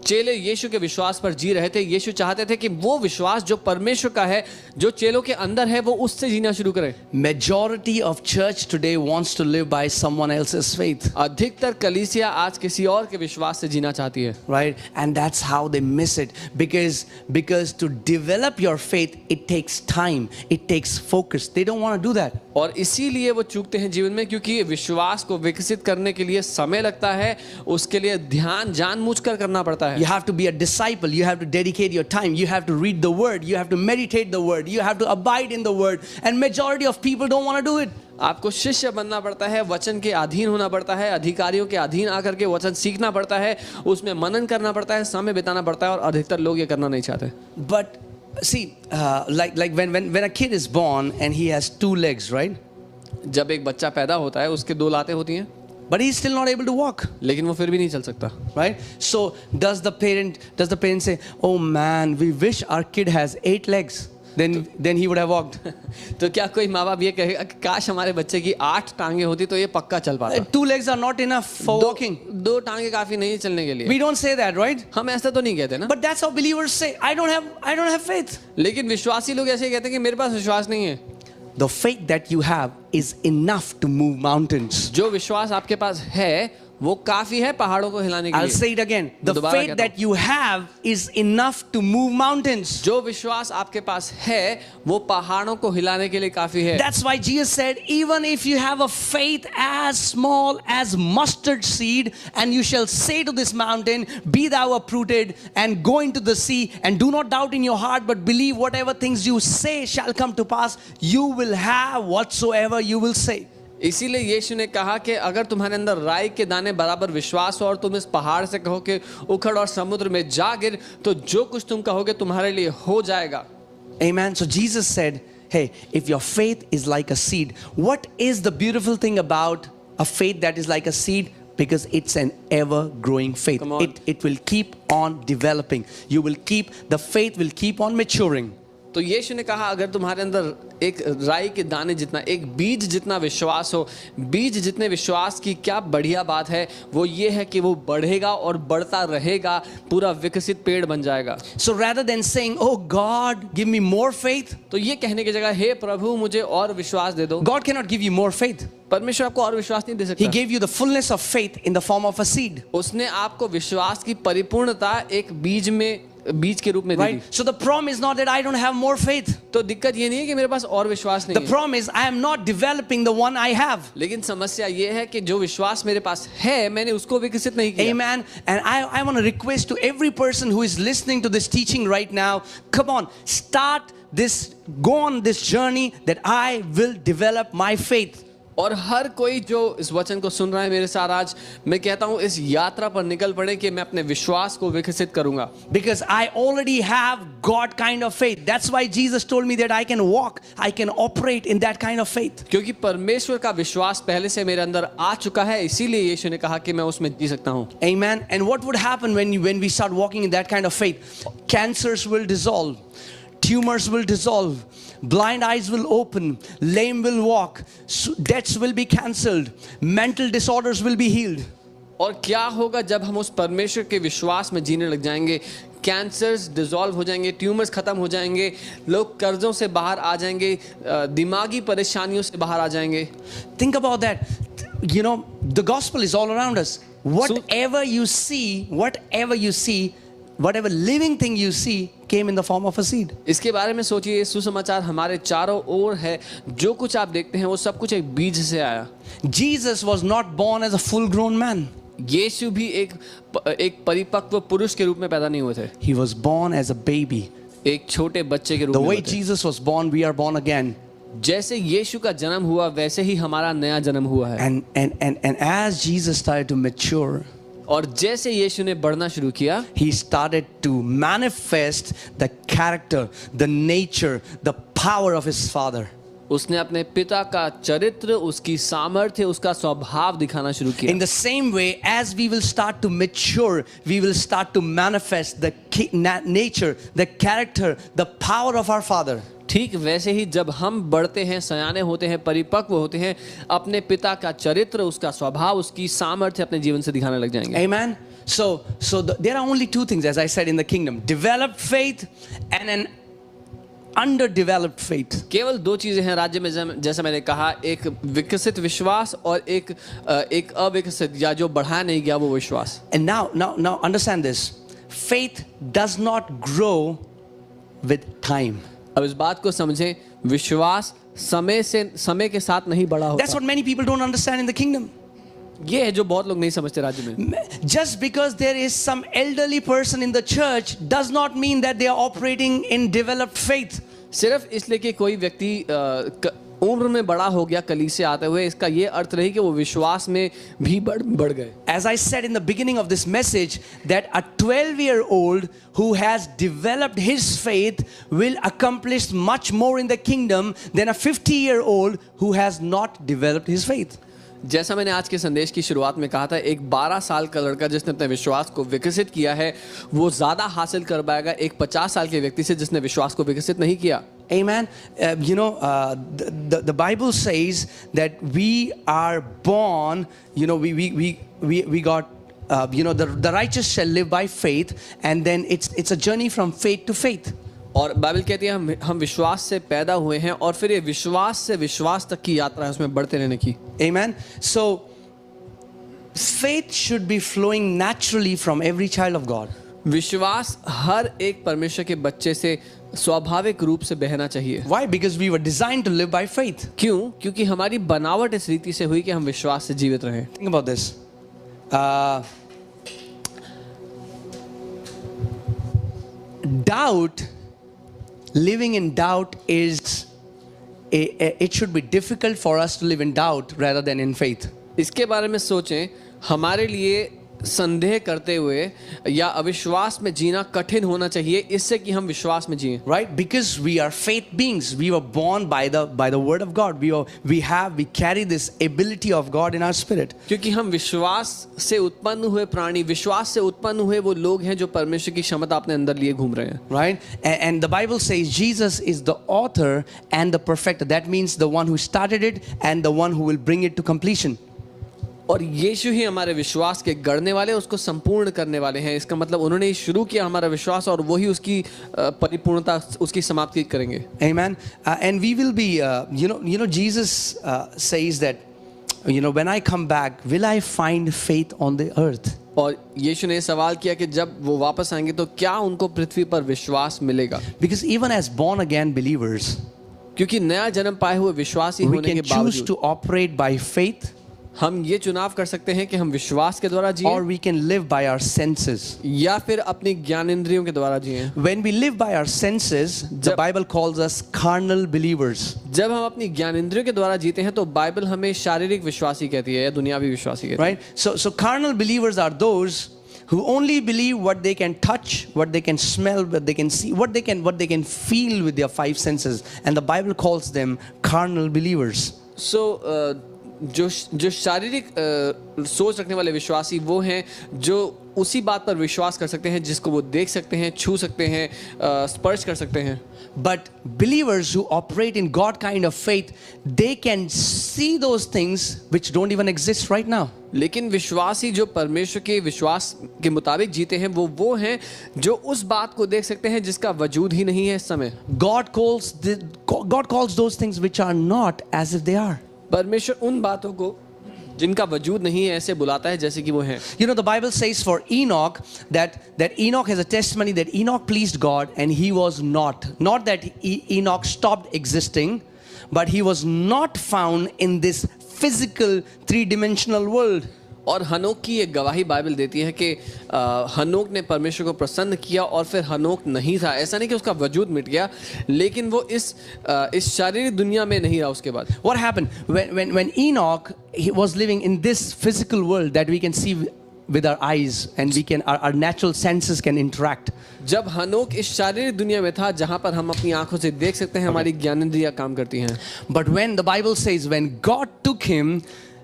चेले यीशु के विश्वास पर जी रहे थे। यीशु चाहते थे कि वो विश्वास जो परमेश्वर का है, जो चेलों के अंदर है, वो उससे जीना शुरू करें। Majority of church today wants to live by someone else's faith. अधिकतर कलीसिया आज किसी और के विश्वास से जीना चाहती है। Right? And that's how they miss it. Because to develop your faith, it takes time. It takes focus. They don't want to do that. और इसीलिए वो चूकते हैं जीवन में, क्योंकि विश्वास को विकसित करने के लिए समय लगता है, उसके लिए ध्यान जानबूझकर करना पड़ता है। You have to be a disciple. You have to dedicate your time. You have to read the word. You have to meditate the word. You have to abide in the word. And majority of people don't want to do it. आपको शिष्य बनना पड़ता है, वचन के अधीन होना पड़ता है, अधिकारियों के अधीन आकर के वचन सीखना पड़ता है, उसमें मनन करना पड़ता है, समय बिताना पड़ता है, और अधिकतर लोग ये करना नहीं चाहते। But see, like when a kid is born and he has 2 legs, right? जब एक बच्चा पैदा होता है उसके 2 लातें होती हैं, But he's still not able to walk. लेकिन वो फिर भी नहीं चल सकता। Right? So does the parent say, "Oh man, we wish our kid has 8 legs." Then he would have walked. तो क्या कोई माँ बाप ये कहेगा कि काश हमारे बच्चे की 8 टांगे होती तो ये पक्का चल पाता। 2 legs are not enough for walking. 2 टांगे काफी नहीं चलने के लिए। We don't say that, right? हम ऐसा तो नहीं कहते ना। But that's how believers say, I don't have faith. लेकिन विश्वासी लोग ऐसे कहते हैं कि मेरे पास विश्वास नहीं है। The faith that you have is enough to move mountains. जो विश्वास आपके पास है वो काफी है पहाड़ों को हिलाने के I'll लिए। say it again. The दोबारा faith कहता that you have is enough to move mountains. जो विश्वास आपके पास है वो पहाड़ों को हिलाने के लिए काफी है। That's why Jesus said, even if you have a faith as small as mustard seed, and you shall say to this mountain, be thou uprooted and go into the sea, and do not doubt in your heart, but believe whatever things you say shall come to pass, you will have whatsoever you will say. इसीलिए यीशु ने कहा कि अगर तुम्हारे अंदर राई के दाने बराबर विश्वास हो और तुम इस पहाड़ से कहो कि उखड़ और समुद्र में जा गिर, तो जो कुछ तुम कहोगे तुम्हारे लिए हो जाएगा। Amen. So Jesus said, hey, if your faith is like a seed, what is the beautiful thing about a faith that is like a seed? Because it's an ever growing faith. Come on. It will keep on developing. The faith will keep on maturing. तो यीशु ने कहा अगर तुम्हारे अंदर एक राई के दाने जितना, एक बीज जितना विश्वास हो, बीज जितने विश्वास की क्या बढ़िया बात है, वो ये है कि वो बढ़ेगा और बढ़ता रहेगा, पूरा विकसित पेड़ बन जाएगा। So rather than saying, oh God, give me more faith, तो ये कहने की जगह हे प्रभु मुझे और विश्वास दे दो, God cannot give you more faith. परमेश्वर आपको और विश्वास नहीं दे He सकता। gave you the fullness of faith in the form of a seed. उसने आपको विश्वास की परिपूर्णता एक बीज के रूप में दी। Right? So the problem is not that I don't have more faith. तो दिक्कत ये नहीं है कि मेरे पास और विश्वास नहीं The है, problem is I am not developing the one I have. लेकिन समस्या ये है कि जो विश्वास मेरे पास है मैंने उसको विकसित नहीं किया। Amen. And I want to request to every person who is listening to this teaching right now, come on, go on this journey that I will develop my faith. और हर कोई जो इस वचन को सुन रहा है मेरे साथ आज, मैं कहता हूँ इस यात्रा पर निकल पड़े कि मैं अपने विश्वास को विकसित करूंगा। Because I already have God kind of faith. That's why Jesus told me that I can operate in that kind of faith. क्योंकि परमेश्वर का विश्वास पहले से मेरे अंदर आ चुका है, इसीलिए यीशु ने कहा कि मैं उसमें जी सकता हूँ। Amen. And what would happen when we start walking in that kind of faith? Cancers will dissolve. Tumors will dissolve. Blind eyes will open. Lame will walk. Debts will be cancelled. Mental disorders will be healed. और क्या होगा जब हम उस परमेश्वर के विश्वास में जीने लग जाएंगे? कैंसर्स डिसॉल्व हो जाएंगे, ट्यूमर्स खत्म हो जाएंगे, लोग कर्जों से बाहर आ जाएंगे, दिमागी परेशानियों से बाहर आ जाएंगे। Think about that. You know, the gospel is all around us. Whatever you see, whatever living thing you see came in the form of a seed. इसके बारे में सोचिए, सुसमाचार हमारे चारों ओर है, जो कुछ आप देखते हैं वो सब कुछ एक बीज से आया। Jesus was not born as a full grown man. यीशु भी एक परिपक्व पुरुष के रूप में पैदा नहीं हुए थे, He was born as a baby. एक छोटे बच्चे के रूप The में way हुए थे। Jesus was born, we are born again. जैसे यीशु का जन्म हुआ वैसे ही हमारा नया जन्म हुआ है। And as Jesus started to mature, और जैसे यीशु ने बढ़ना शुरू किया, he started to manifest the character, the nature, the power of his father. उसने अपने पिता का चरित्र, उसकी सामर्थ्य, उसका स्वभाव दिखाना शुरू किया। In the same way, as we will start to mature, we will start to manifest the nature, the character, the power of our father. ठीक वैसे ही जब हम बढ़ते हैं, सयाने होते हैं, परिपक्व होते हैं, अपने पिता का चरित्र, उसका स्वभाव, उसकी सामर्थ्य अपने जीवन से दिखाने लग जाएंगे। Amen. There are only two things, as I said, in the kingdom: developed faith and an underdeveloped faith. केवल दो चीजें हैं राज्य में, जैसा मैंने कहा, एक विकसित विश्वास और एक अविकसित या जो बढ़ाया नहीं गया वो विश्वास। And now understand this: faith does not grow with time. अब इस बात को समझें, विश्वास समय के साथ नहीं बढ़ा होता। That's what many people don't understand in the kingdom. ये है जो बहुत लोग नहीं समझते राज्य में। Just because there is some elderly person in the church does not mean that they are operating in developed faith. सिर्फ इसलिए कि कोई व्यक्ति उम्र में बड़ा हो गया कलीसिया से आते हुए, इसका ये अर्थ नहीं कि वो विश्वास में भी बढ़ गए। As I said in the beginning of this message, that a 12-year-old who has developed his faith will accomplish much more in the kingdom than a 50-year-old who has not developed his faith. जैसा मैंने आज के संदेश की शुरुआत में कहा था, एक 12 साल का लड़का जिसने अपने विश्वास को विकसित किया है वो ज्यादा हासिल कर पाएगा एक 50 साल के व्यक्ति से जिसने विश्वास को विकसित नहीं किया। Amen. The Bible says that we are born, we got the righteous shall live by faith, and then it's a journey from faith to faith. और बाइबल कहती है हम विश्वास से पैदा हुए हैं और फिर ये विश्वास से विश्वास तक की यात्रा है, उसमें बढ़ते रहने की। Amen. So faith should be flowing naturally from every child of God. विश्वास हर एक परमेश्वर के बच्चे से स्वाभाविक रूप से बहना चाहिए। Why? Because we were designed to live by faith. क्यों? क्योंकि हमारी बनावट इस रीति से हुई कि हम विश्वास से जीवित रहें। Think about this. Doubt, living in doubt is, it should be difficult for us to live in doubt rather than in faith. इसके बारे में सोचें, हमारे लिए संदेह करते हुए या अविश्वास में जीना कठिन होना चाहिए इससे कि हम विश्वास में जिएं। Right? Because we are faith beings. We were born by the word of God. We carry this ability of God in our spirit. क्योंकि हम विश्वास से उत्पन्न हुए प्राणी, विश्वास से उत्पन्न हुए वो लोग हैं जो परमेश्वर की क्षमता अपने अंदर लिए घूम रहे हैं। Right? And the Bible says Jesus is the author and the perfecter. That means the one who started it and the one who will bring it to completion. और यीशु ही हमारे विश्वास के गढ़ने वाले, उसको संपूर्ण करने वाले हैं। इसका मतलब उन्होंने ही शुरू किया हमारा विश्वास और वही उसकी परिपूर्णता, उसकी समाप्ति करेंगे। Amen. And we will be, Jesus says that, when I come back, will I find faith on the earth? और यीशु ने सवाल किया कि जब वो वापस आएंगे तो क्या उनको पृथ्वी पर विश्वास मिलेगा? Because even as born again believers, क्योंकि नया जन्म पाए हुए विश्वासी we होने के can choose बावजूद to operate by faith, हम ये चुनाव कर सकते हैं कि हम विश्वास के द्वारा or जिएं we can live by our senses. या फिर अपनी ज्ञानेंद्रियों के द्वारा जिएं। When we live by our senses, the जब- Bible calls us carnal believers. जब हम अपनी ज्ञानेंद्रियों के द्वारा जीते हैं तो बाइबल हमें शारीरिक विश्वासी कहती है या दुनियावी विश्वासी कहती है। Right? So carnal believers are those who only believe what they can touch, what they can smell, what they can see, what they can feel with their five senses. And the Bible calls them carnal believers. सो जो शारीरिक सोच रखने वाले विश्वासी वो हैं जो उसी बात पर विश्वास कर सकते हैं जिसको वो देख सकते हैं, छू सकते हैं, स्पर्श कर सकते हैं। But believers who operate in God kind of faith, they can see those things which don't even exist right now. लेकिन विश्वासी जो परमेश्वर के विश्वास के मुताबिक जीते हैं वो हैं जो उस बात को देख सकते हैं जिसका वजूद ही नहीं है इस समय। God calls those things which are not as if they are. परमेश्वर उन बातों को जिनका वजूद नहीं है ऐसे बुलाता है जैसे कि वो हैं। The Bible says for Enoch that Enoch has a testimony that Enoch pleased God and he was not that Enoch stopped existing, but he was not found in this physical three-dimensional world. और हनोक की एक गवाही Bible देती है कि हनोक ने परमेश्वर को प्रसन्न किया और फिर हनोक नहीं था। ऐसा नहीं कि उसका वजूद मिट गया, लेकिन वो इस शारीरिक दुनिया में नहीं रहा उसके बाद। What happened when Enoch he was living in this physical world that we can see with our eyes and our natural senses can interact? जब हनोक इस शारीरिक दुनिया में था जहां पर हम अपनी आंखों से देख सकते हैं, हमारी ज्ञानेंद्रियां काम करती हैं। But when the Bible says when God took him,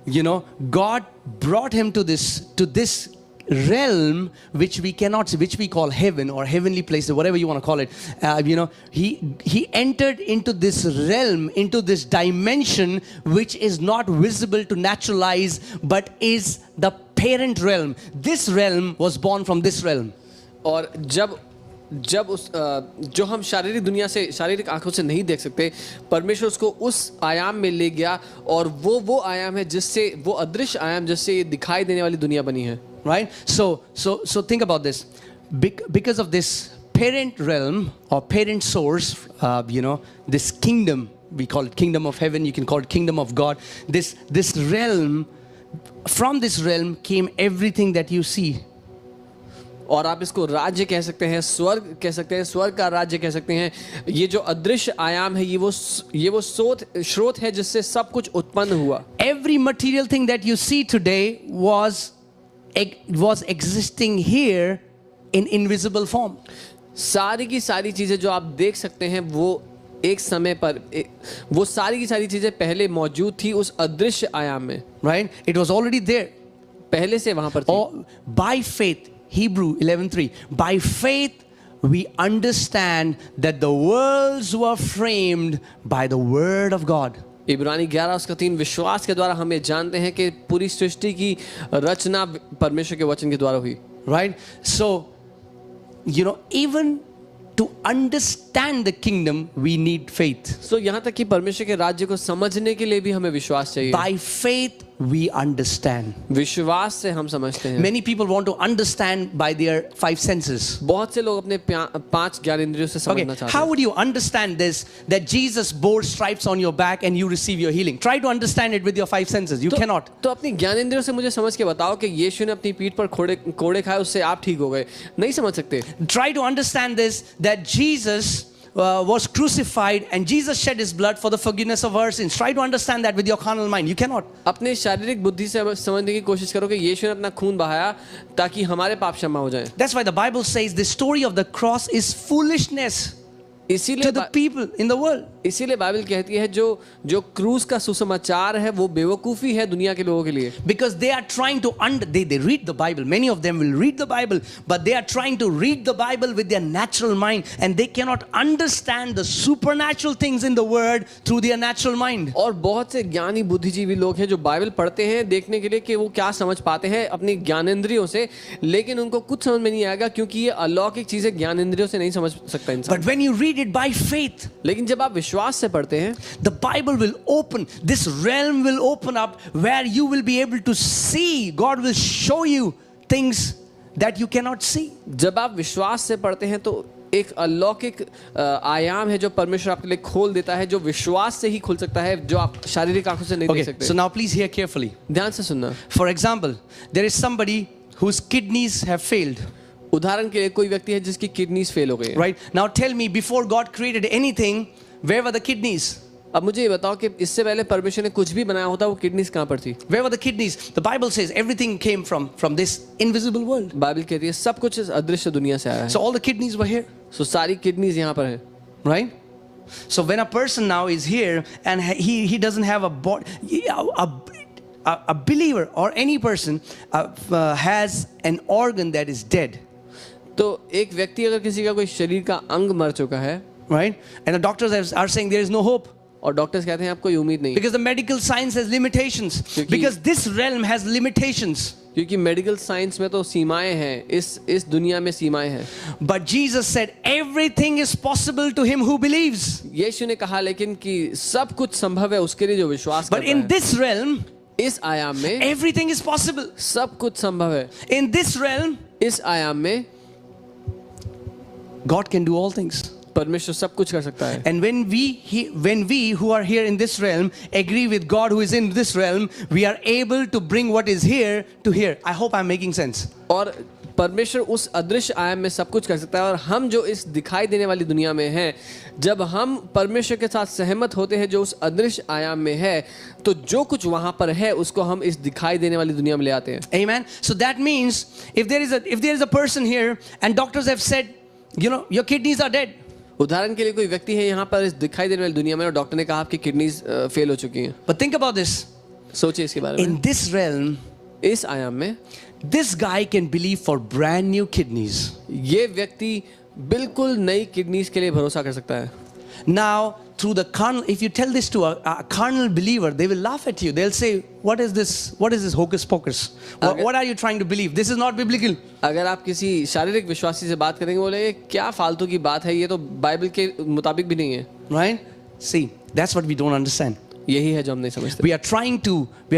God brought him to this realm which we cannot see, which we call heaven or heavenly places, whatever you want to call it. He entered into this realm, into this dimension which is not visible to natural eyes, but is the parent realm. This realm was born from this realm. और जब उस जो हम शारीरिक दुनिया से, शारीरिक आंखों से नहीं देख सकते, परमेश्वर उसको उस आयाम में ले गया और वो आयाम है जिससे, वो अदृश्य आयाम जिससे ये दिखाई देने वाली दुनिया बनी है। Right? So think about this. Because of this parent realm or parent source, this kingdom, we call it kingdom of heaven, you can call it kingdom of God. This realm, from this realm came everything that you see. और आप इसको राज्य कह सकते हैं, स्वर्ग कह सकते हैं, स्वर्ग का राज्य कह सकते हैं। ये जो अदृश्य आयाम है, ये वो स्रोत है जिससे सब कुछ उत्पन्न हुआ। Every material thing that you see today was existing here in invisible form. सारी की सारी चीजें जो आप देख सकते हैं वो एक समय पर वो सारी की सारी चीजें पहले मौजूद थी उस अदृश्य आयाम में। Right? It was already there. पहले से वहां पर थी। By faith, Hebrew 11:3, by faith we understand that the worlds were framed by the word of God. इब्रानी 11:3, विश्वास के द्वारा हमें जानते हैं कि पूरी सृष्टि की रचना परमेश्वर के वचन के द्वारा हुई। Right? So, even to understand the kingdom we need faith. So यहाँ तक कि परमेश्वर के राज्य को समझने के लिए भी हमें विश्वास चाहिए। By faith we understand. विश्वास से हम समझते हैं. Many people want to understand by their five senses. बहुत से लोग अपने 5 ज्ञानेंद्रियों से Okay, समझना चाहते how हैं. would you understand this, that Jesus bore stripes on your back and you receive your healing? Try to understand it with your five senses. You cannot. तो अपनी ज्ञानेंद्रियों से मुझे समझ के बताओ कि यीशु ने अपनी पीठ पर कोड़े खाए, उससे आप ठीक हो गए. नहीं समझ सकते. Try to understand this, that Jesus was crucified and Jesus shed his blood for the forgiveness of our sins. Try to understand that with your carnal mind. You cannot. अपने शारीरिक बुद्धि से समझने की कोशिश करो कि यीशु ने अपना खून बहाया ताकि हमारे पाप क्षमा हो जाए. That's why the Bible says the story of the cross is foolishness to इसीलिए the people in the world. इसीलिए बाइबल कहती है जो क्रूस का सुसमाचार है वो बेवकूफी है दुनिया के लोगों के लिए. Because they are trying to they read the Bible. Many of them will read the Bible, but they are trying to read the Bible with their natural mind, and they cannot understand the supernatural things in the word through their natural mind. और बहुत से ज्ञानी बुद्धिजीवी लोग हैं जो Bible पढ़ते हैं देखने के लिए कि वो क्या समझ पाते हैं अपनी ज्ञानेंद्रियों से, लेकिन उनको कुछ समझ में नहीं आएगा क्योंकि ये अलौकिक चीजें ज्ञानेंद्रियों से नहीं समझ सकता इंसान. But when you read it by faith, लेकिन जब आप विश्वास से पढ़ते हैं, the Bible will open, this realm will open up where you will be able to see. God will show you things that you cannot see. जब आप विश्वास से पढ़ते हैं तो एक अलौकिक आयाम है जो परमेश्वर आपके लिए खोल देता है, जो विश्वास से ही खुल सकता है, जो आप शारीरिक आंखों से नहीं देख Okay, सकते. so now please hear carefully. ध्यान से सुनना. For example, there is somebody whose kidneys have failed. उदाहरण के लिए कोई व्यक्ति है जिसकी किडनीज फेल हो गई है. Right? Now tell me, before God created anything, where were the kidneys? अब मुझे ये बताओ कि इससे पहले परमेश्वर ने कुछ भी बनाया होता वो किडनीज कहाँ पर थी? Where were the kidneys? The Bible says everything came from this invisible world. Bible कहती है सब कुछ इस अदृश्य दुनिया से आया है. So all the kidneys were here, सो सारी किडनीज यहाँ पर है. right? So when a person now is here and he doesn't have a body, a believer or any person has an organ that is dead, तो एक व्यक्ति अगर किसी का कोई शरीर का अंग मर चुका है, right? And the doctors are saying there is no hope. और डॉक्टर्स कहते हैं आपको कोई उम्मीद नहीं, Because the medical science has limitations. Because this realm has limitations. क्योंकि मेडिकल साइंस में तो सीमाएं हैं, इस दुनिया में सीमाएं हैं. But Jesus said everything is possible to him who believes. यीशु ने कहा लेकिन कि सब कुछ संभव है उसके लिए जो विश्वास But करता in है. this realm, इस आयाम में everything is possible. सब कुछ संभव है. In this realm, इस आयाम में God can do all things. परमेश्वर सब कुछ कर सकता है. And when we who are here in this realm agree with God who is in this realm, we are able to bring what is here to here. I hope I'm making sense. और परमेश्वर उस अदृश्य आयाम में सब कुछ कर सकता है, और हम जो इस दिखाई देने वाली दुनिया में हैं, जब हम परमेश्वर के साथ सहमत होते हैं जो उस अदृश्य आयाम में है, तो जो कुछ वहां पर है उसको हम इस दिखाई देने वाली दुनिया में ले आते हैं. Amen. So that means if there is a person here and doctors have said, your kidneys are dead. उदाहरण के लिए कोई व्यक्ति है यहाँ पर इस दिखाई देने वाली दुनिया में और डॉक्टर ने कहा आपकी किडनीज फेल हो चुकी हैं. But think about this. सोचिए इसके बारे में. In this realm, इस आयाम में this guy can believe for brand new kidneys. ये व्यक्ति बिल्कुल नई किडनीज के लिए भरोसा कर सकता है. Now, through the carnal, if you tell this to a carnal believer, they will laugh at you. They'll say, what is this hocus pocus? What are you trying to believe? This is not biblical. अगर आप किसी शारीरिक विश्वासी से बात करेंगे, बोले क्या फालतू की बात है, ये तो बाइबल के मुताबिक भी नहीं है. Right? See, that's what we don't understand. यही है जो हम नहीं समझते. We are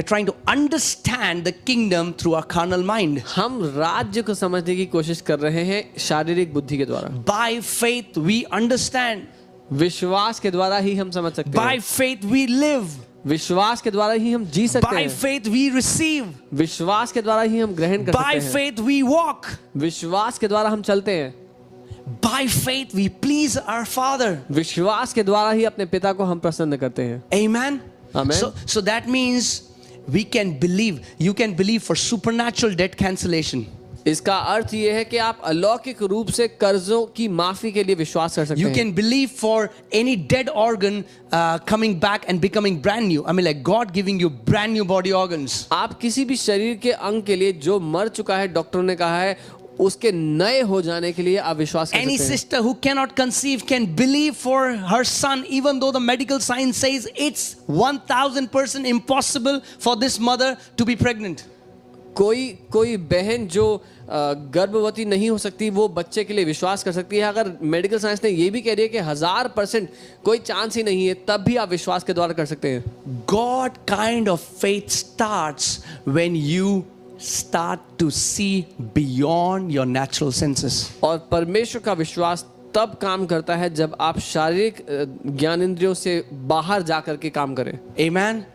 trying to understand the kingdom through our carnal mind. हम राज्य को समझने की कोशिश कर रहे हैं शारीरिक बुद्धि के द्वारा. By faith we understand. विश्वास के द्वारा ही हम समझ सकते By हैं. faith we live. विश्वास के द्वारा ही हम जी सकते By हैं. faith we receive. विश्वास के द्वारा ही हम ग्रहण कर By सकते हैं. faith we walk. विश्वास के द्वारा हम चलते हैं. By faith we please our Father. विश्वास के द्वारा ही अपने पिता को हम प्रसन्न करते हैं. Amen. Amen. So that means we can believe. You can believe for supernatural debt cancellation. इसका अर्थ ये है कि आप अलौकिक रूप से कर्जों की माफी के लिए विश्वास कर सकते You हैं. can believe for any dead organ coming back and becoming brand new. I mean, like God giving you brand new body organs. आप किसी भी शरीर के अंग के लिए जो मर चुका है, डॉक्टर ने कहा है उसके नए हो जाने के लिए आप विश्वास कर Any सकते हैं. sister who cannot conceive can believe for her son, even though the medical science says it's 1000% impossible for this mother to be pregnant. कोई बहन जो गर्भवती नहीं हो सकती वो बच्चे के लिए विश्वास कर सकती है। अगर मेडिकल साइंस ने ये भी कह रही है कि 1000% कोई चांस ही नहीं है, तब भी आप विश्वास के द्वारा कर सकते हैं। God kind of faith starts when you start to see beyond your natural senses. और परमेश्वर का विश्वास तब काम करता है जब आप शारीरिक ज्ञानेंद्रियों से बाहर जाकर के काम करें। Amen.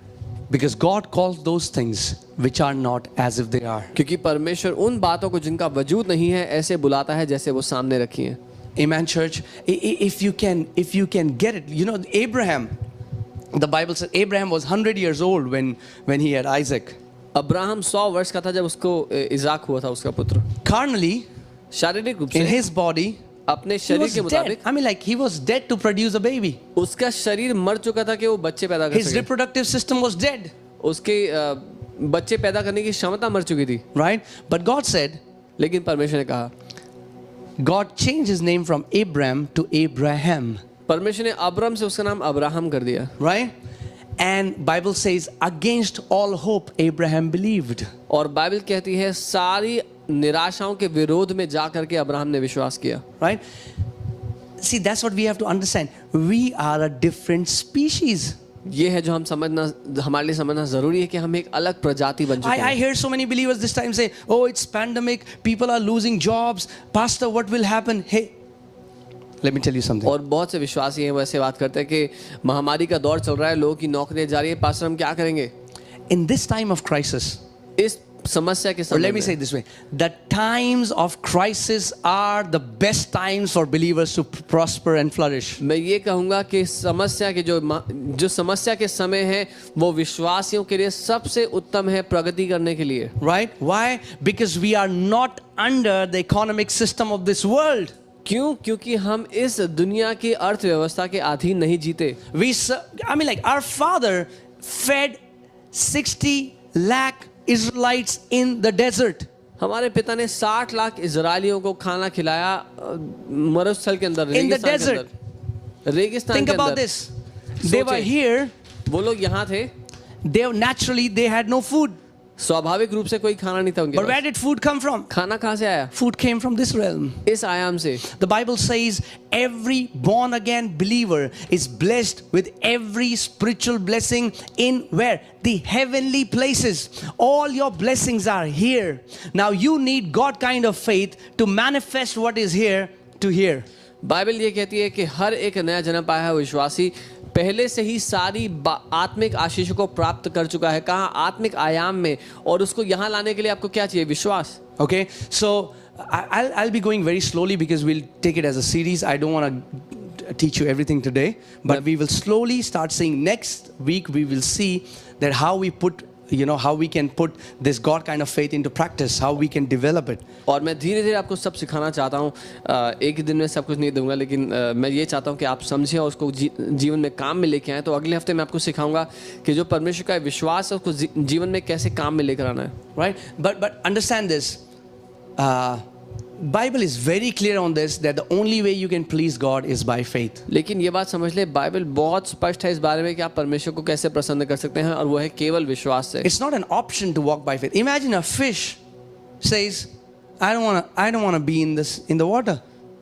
Because God calls those things which are not as if they are. क्योंकि परमेश्वर उन बातों को जिनका वजूद नहीं है ऐसे बुलाता है जैसे वो सामने रखी हैं। Amen, church. If you can get it, you know, Abraham, the Bible says Abraham was 100 years old when he had Isaac. Abraham 100 वर्ष का था जब उसको इज़ाक हुआ था, उसका पुत्र। Carnally, शारीरिक रूप in से his body, अपने he शरीर was के dead. मुताबिक I mean, like he was dead to produce a baby. उसका शरीर मर चुका था कि वो बच्चे पैदा कर His सके। reproductive system was dead, उसके बच्चे पैदा करने की क्षमता मर चुकी थी। right? But God said, लेकिन परमेश्वर ने कहा, God changed his name from Abram to Abraham, परमेश्वर ने अब्राम से उसका नाम अब्राहम कर दिया। right? And Bible says, against all hope, Abraham believed. और बाइबल कहती है सारी निराशाओं के विरोध में जाकर के अब्राहम ने विश्वास किया। Right? See, that's what we have to understand. We are a different species. ये है जो हमारे लिए समझना जरूरी है कि हम एक अलग प्रजाति बन चुके I हैं। hear so many believers this time say, oh, it's pandemic, people are losing jobs. Pastor, what will happen? Hey, let me tell you something. और बहुत से विश्वासी हैं वैसे बात करते हैं कि महामारी का दौर चल रहा है, लोगों की नौकरियां जा रही है, पास्टर हम क्या करेंगे? In this time of crisis, इस समस्या के or समय let me say it this way, the times of crisis are the best times for believers to prosper and flourish. मैं ये कहूँगा कि समस्या के जो समस्या के समय है वो विश्वासियों के लिए सबसे उत्तम है प्रगति करने के लिए। Right? Why? Because we are not under the economic system of this world. क्यों? क्योंकि हम इस दुनिया की अर्थव्यवस्था के अधीन नहीं जीते। I mean, like our father fed 60 lakh Israelites in the desert. हमारे पिता ने 60 लाख इजरायलियों को खाना खिलाया मरुस्थल के अंदर, In the रेगिस्तान के desert. अंदर। रेगिस्तान Think के about अंदर। this. They were सोचें, here. वो लोग यहाँ थे, They had no food. स्वाभाविक रूप से कोई खाना नहीं था उनके But where pass. did food come from? खाना कहाँ से आया? Food came from this realm. इस आयाम से। The Bible says every born again believer is blessed with every spiritual blessing in where? The heavenly places. All your blessings are here. Now you need God kind of faith to manifest what is here to here. Bible ये कहती है कि हर एक नया जन्म पाया है विश्वासी पहले से ही सारी आत्मिक आशीषों को प्राप्त कर चुका है। कहाँ? आत्मिक आयाम में। और उसको यहाँ लाने के लिए आपको क्या चाहिए? विश्वास। Okay, so I'll be going very slowly because we'll take it as a series. I don't want to teach you everything today, but we will slowly start seeing next week. We will see that how we put, how we can put this God kind of faith into practice, how we can develop it. और मैं धीरे धीरे आपको सब सिखाना चाहता हूँ। एक ही दिन में सब कुछ नहीं दूंगा, लेकिन मैं ये चाहता हूँ कि आप समझें और उसको जीवन में काम में लेके आएँ। तो अगले हफ्ते मैं आपको सिखाऊंगा कि जो परमेश्वर का विश्वास है उसको जीवन में कैसे काम में लेकर आना है। Right? But understand this. Bible is very clear on this, that the only way you can please God is by faith. लेकिन ये बात समझ ले, बाइबल बहुत स्पष्ट है इस बारे में कि आप परमेश्वर को कैसे प्रसन्न कर सकते हैं, और वो है केवल विश्वास से। It's not an option to walk by faith. Imagine a fish says, I don't want to be in the water.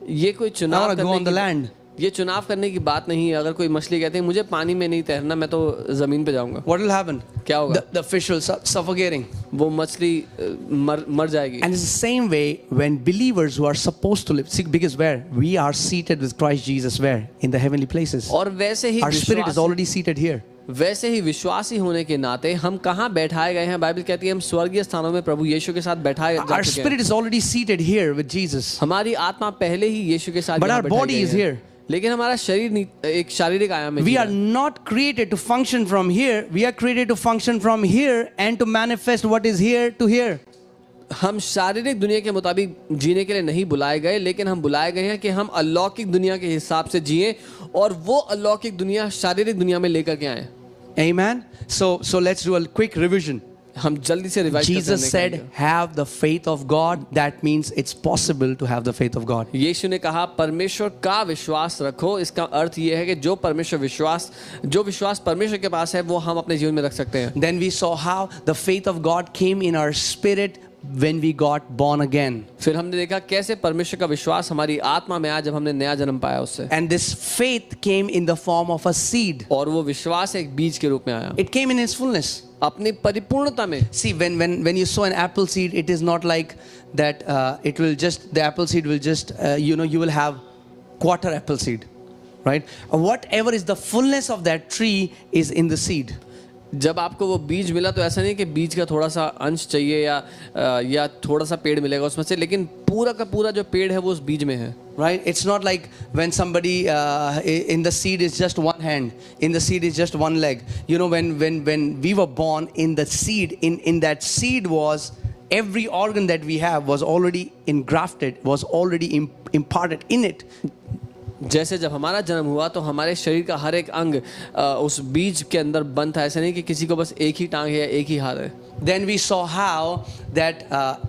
ये कोई I चुनाव want to go on the करने land. ये चुनाव करने की बात नहीं है। अगर कोई मछली कहती है मुझे पानी में नहीं तैरना, मैं तो जमीन पे जाऊंगा, What will happen? क्या होगा? The fish will suffocating. वो मछली मर जाएगी। And it's the same way when believers who are supposed to live, see, because where? We are seated with Christ Jesus, where? In the heavenly places. और वैसे ही Our spirit is already seated here. वैसे ही विश्वासी होने के नाते हम कहाँ बैठाए गए हैं? बाइबल कहती है हम स्वर्गीय स्थानों में प्रभु यीशु के साथ बैठाए जा Our चुके spirit हैं। is already seated here with Jesus. हमारी आत्मा पहले ही यीशु के साथ But यहाँ our बैठाई body गई is है। here. लेकिन हमारा शरीर एक शारीरिक आयाम में We जी are रहा है। not created to function from here. We are created to function from here and to manifest what is here to here. हम शारीरिक दुनिया के मुताबिक जीने के लिए नहीं बुलाए गए, लेकिन हम बुलाए गए हैं कि हम अलौकिक दुनिया के हिसाब से जिए और वो अलौकिक दुनिया शारीरिक दुनिया में लेकर के आए। Amen. So let's do a quick revision. हम जल्दी से revise Jesus said, have the faith of God. That means it's possible to have the faith of God. यीशु ने कहा परमेश्वर का विश्वास रखो, इसका अर्थ ये है कि जो विश्वास परमेश्वर के पास है वो हम अपने जीवन में रख सकते हैं। Then we saw how the faith of God came in our spirit when we got born again. फिर हमने देखा कैसे परमेश्वर का विश्वास हमारी आत्मा में आया जब हमने नया जन्म पाया उससे। And this faith came in the form of a seed. और वो विश्वास एक बीज के रूप में आया It came in its fullness. अपनी परिपूर्णता में। See, when you sow an apple seed, it is not like that the apple seed will just, you will have quarter apple seed, right? Whatever is the fullness of that tree is in the seed. जब आपको वो बीज मिला तो ऐसा नहीं कि बीज का थोड़ा सा अंश चाहिए या थोड़ा सा पेड़ मिलेगा उसमें से, लेकिन पूरा का पूरा जो पेड़ है वो उस बीज में है। Right? It's not like when somebody in the seed is just one hand, in the seed is just one leg. You know, when we were born, in the seed, in that seed was every organ that we have was already engrafted, was already imparted in it. जैसे जब हमारा जन्म हुआ तो हमारे शरीर का हर एक अंग उस बीज के अंदर बंद था। ऐसा नहीं कि किसी को बस एक ही टांग है या एक ही हाथ है। Then we saw how that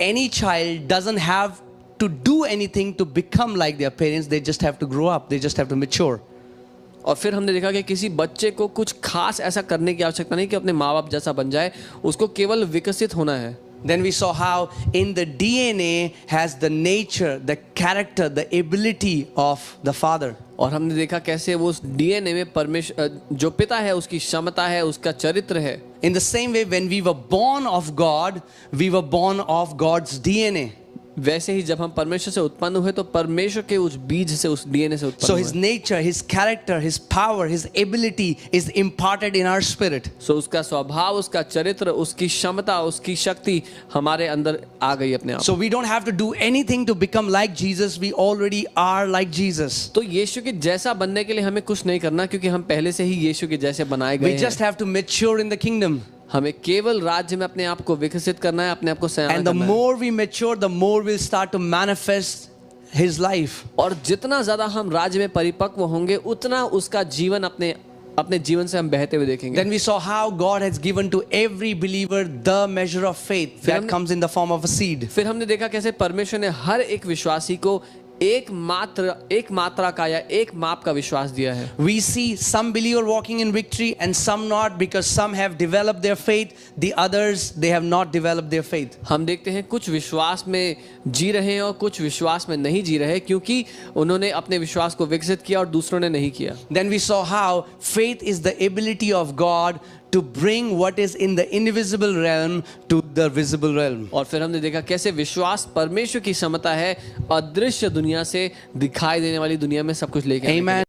any child doesn't have to do anything to become like their parents. They just have to grow up. They just have to mature. और फिर हमने देखा कि किसी बच्चे को कुछ खास ऐसा करने की आवश्यकता नहीं कि अपने माँ बाप जैसा बन जाए, उसको केवल विकसित होना है। Then we saw how in the DNA has the nature, the character, the ability of the father. और हमने देखा कैसे वो उस डीएनए में परमेश्वर जो पिता है उसकी क्षमता है, उसका चरित्र है। In the same way, when we were born of God, we were born of God's DNA. वैसे ही जब हम परमेश्वर से उत्पन्न हुए तो परमेश्वर के उस बीज से, उस डीएनए से उत्पन्न So हुए। his nature, his character, his power, his ability is imparted in our spirit. सो उसका स्वभाव, उसका चरित्र, उसकी क्षमता, उसकी शक्ति हमारे अंदर आ गई अपने आप। So we don't have to do anything to become like Jesus. We already are like Jesus. तो यीशु के जैसा बनने के लिए हमें कुछ नहीं करना, क्योंकि हम पहले से ही यीशु के जैसे बनाए गए We just हैं। have to mature in the kingdom. हमें केवल राज्य में अपने आप को विकसित करना है, अपने आप को सयाना And the करना है। more we mature, the more we'll start to manifest his life. और जितना ज्यादा हम राज्य में परिपक्व होंगे उतना उसका जीवन अपने जीवन से हम बहते हुए देखेंगे। Then we saw how God has given to every believer the measure of faith that comes in the form of a seed. फिर हमने देखा कैसे परमेश्वर ने हर एक विश्वासी को एक मात्रा का या एक माप का विश्वास दिया है। We see some believer walking in victory and some not, because some have developed their faith, the others they have not developed their faith. हम देखते हैं कुछ विश्वास में जी रहे हैं और कुछ विश्वास में नहीं जी रहे, क्योंकि उन्होंने अपने विश्वास को विकसित किया और दूसरों ने नहीं किया। Then we saw how faith is the ability of God to bring what is in the invisible realm to the visible realm. और फिर हमने देखा कैसे विश्वास परमेश्वर की क्षमता है अदृश्य दुनिया से दिखाई देने वाली दुनिया में सब कुछ लेके आने के लिए। Amen.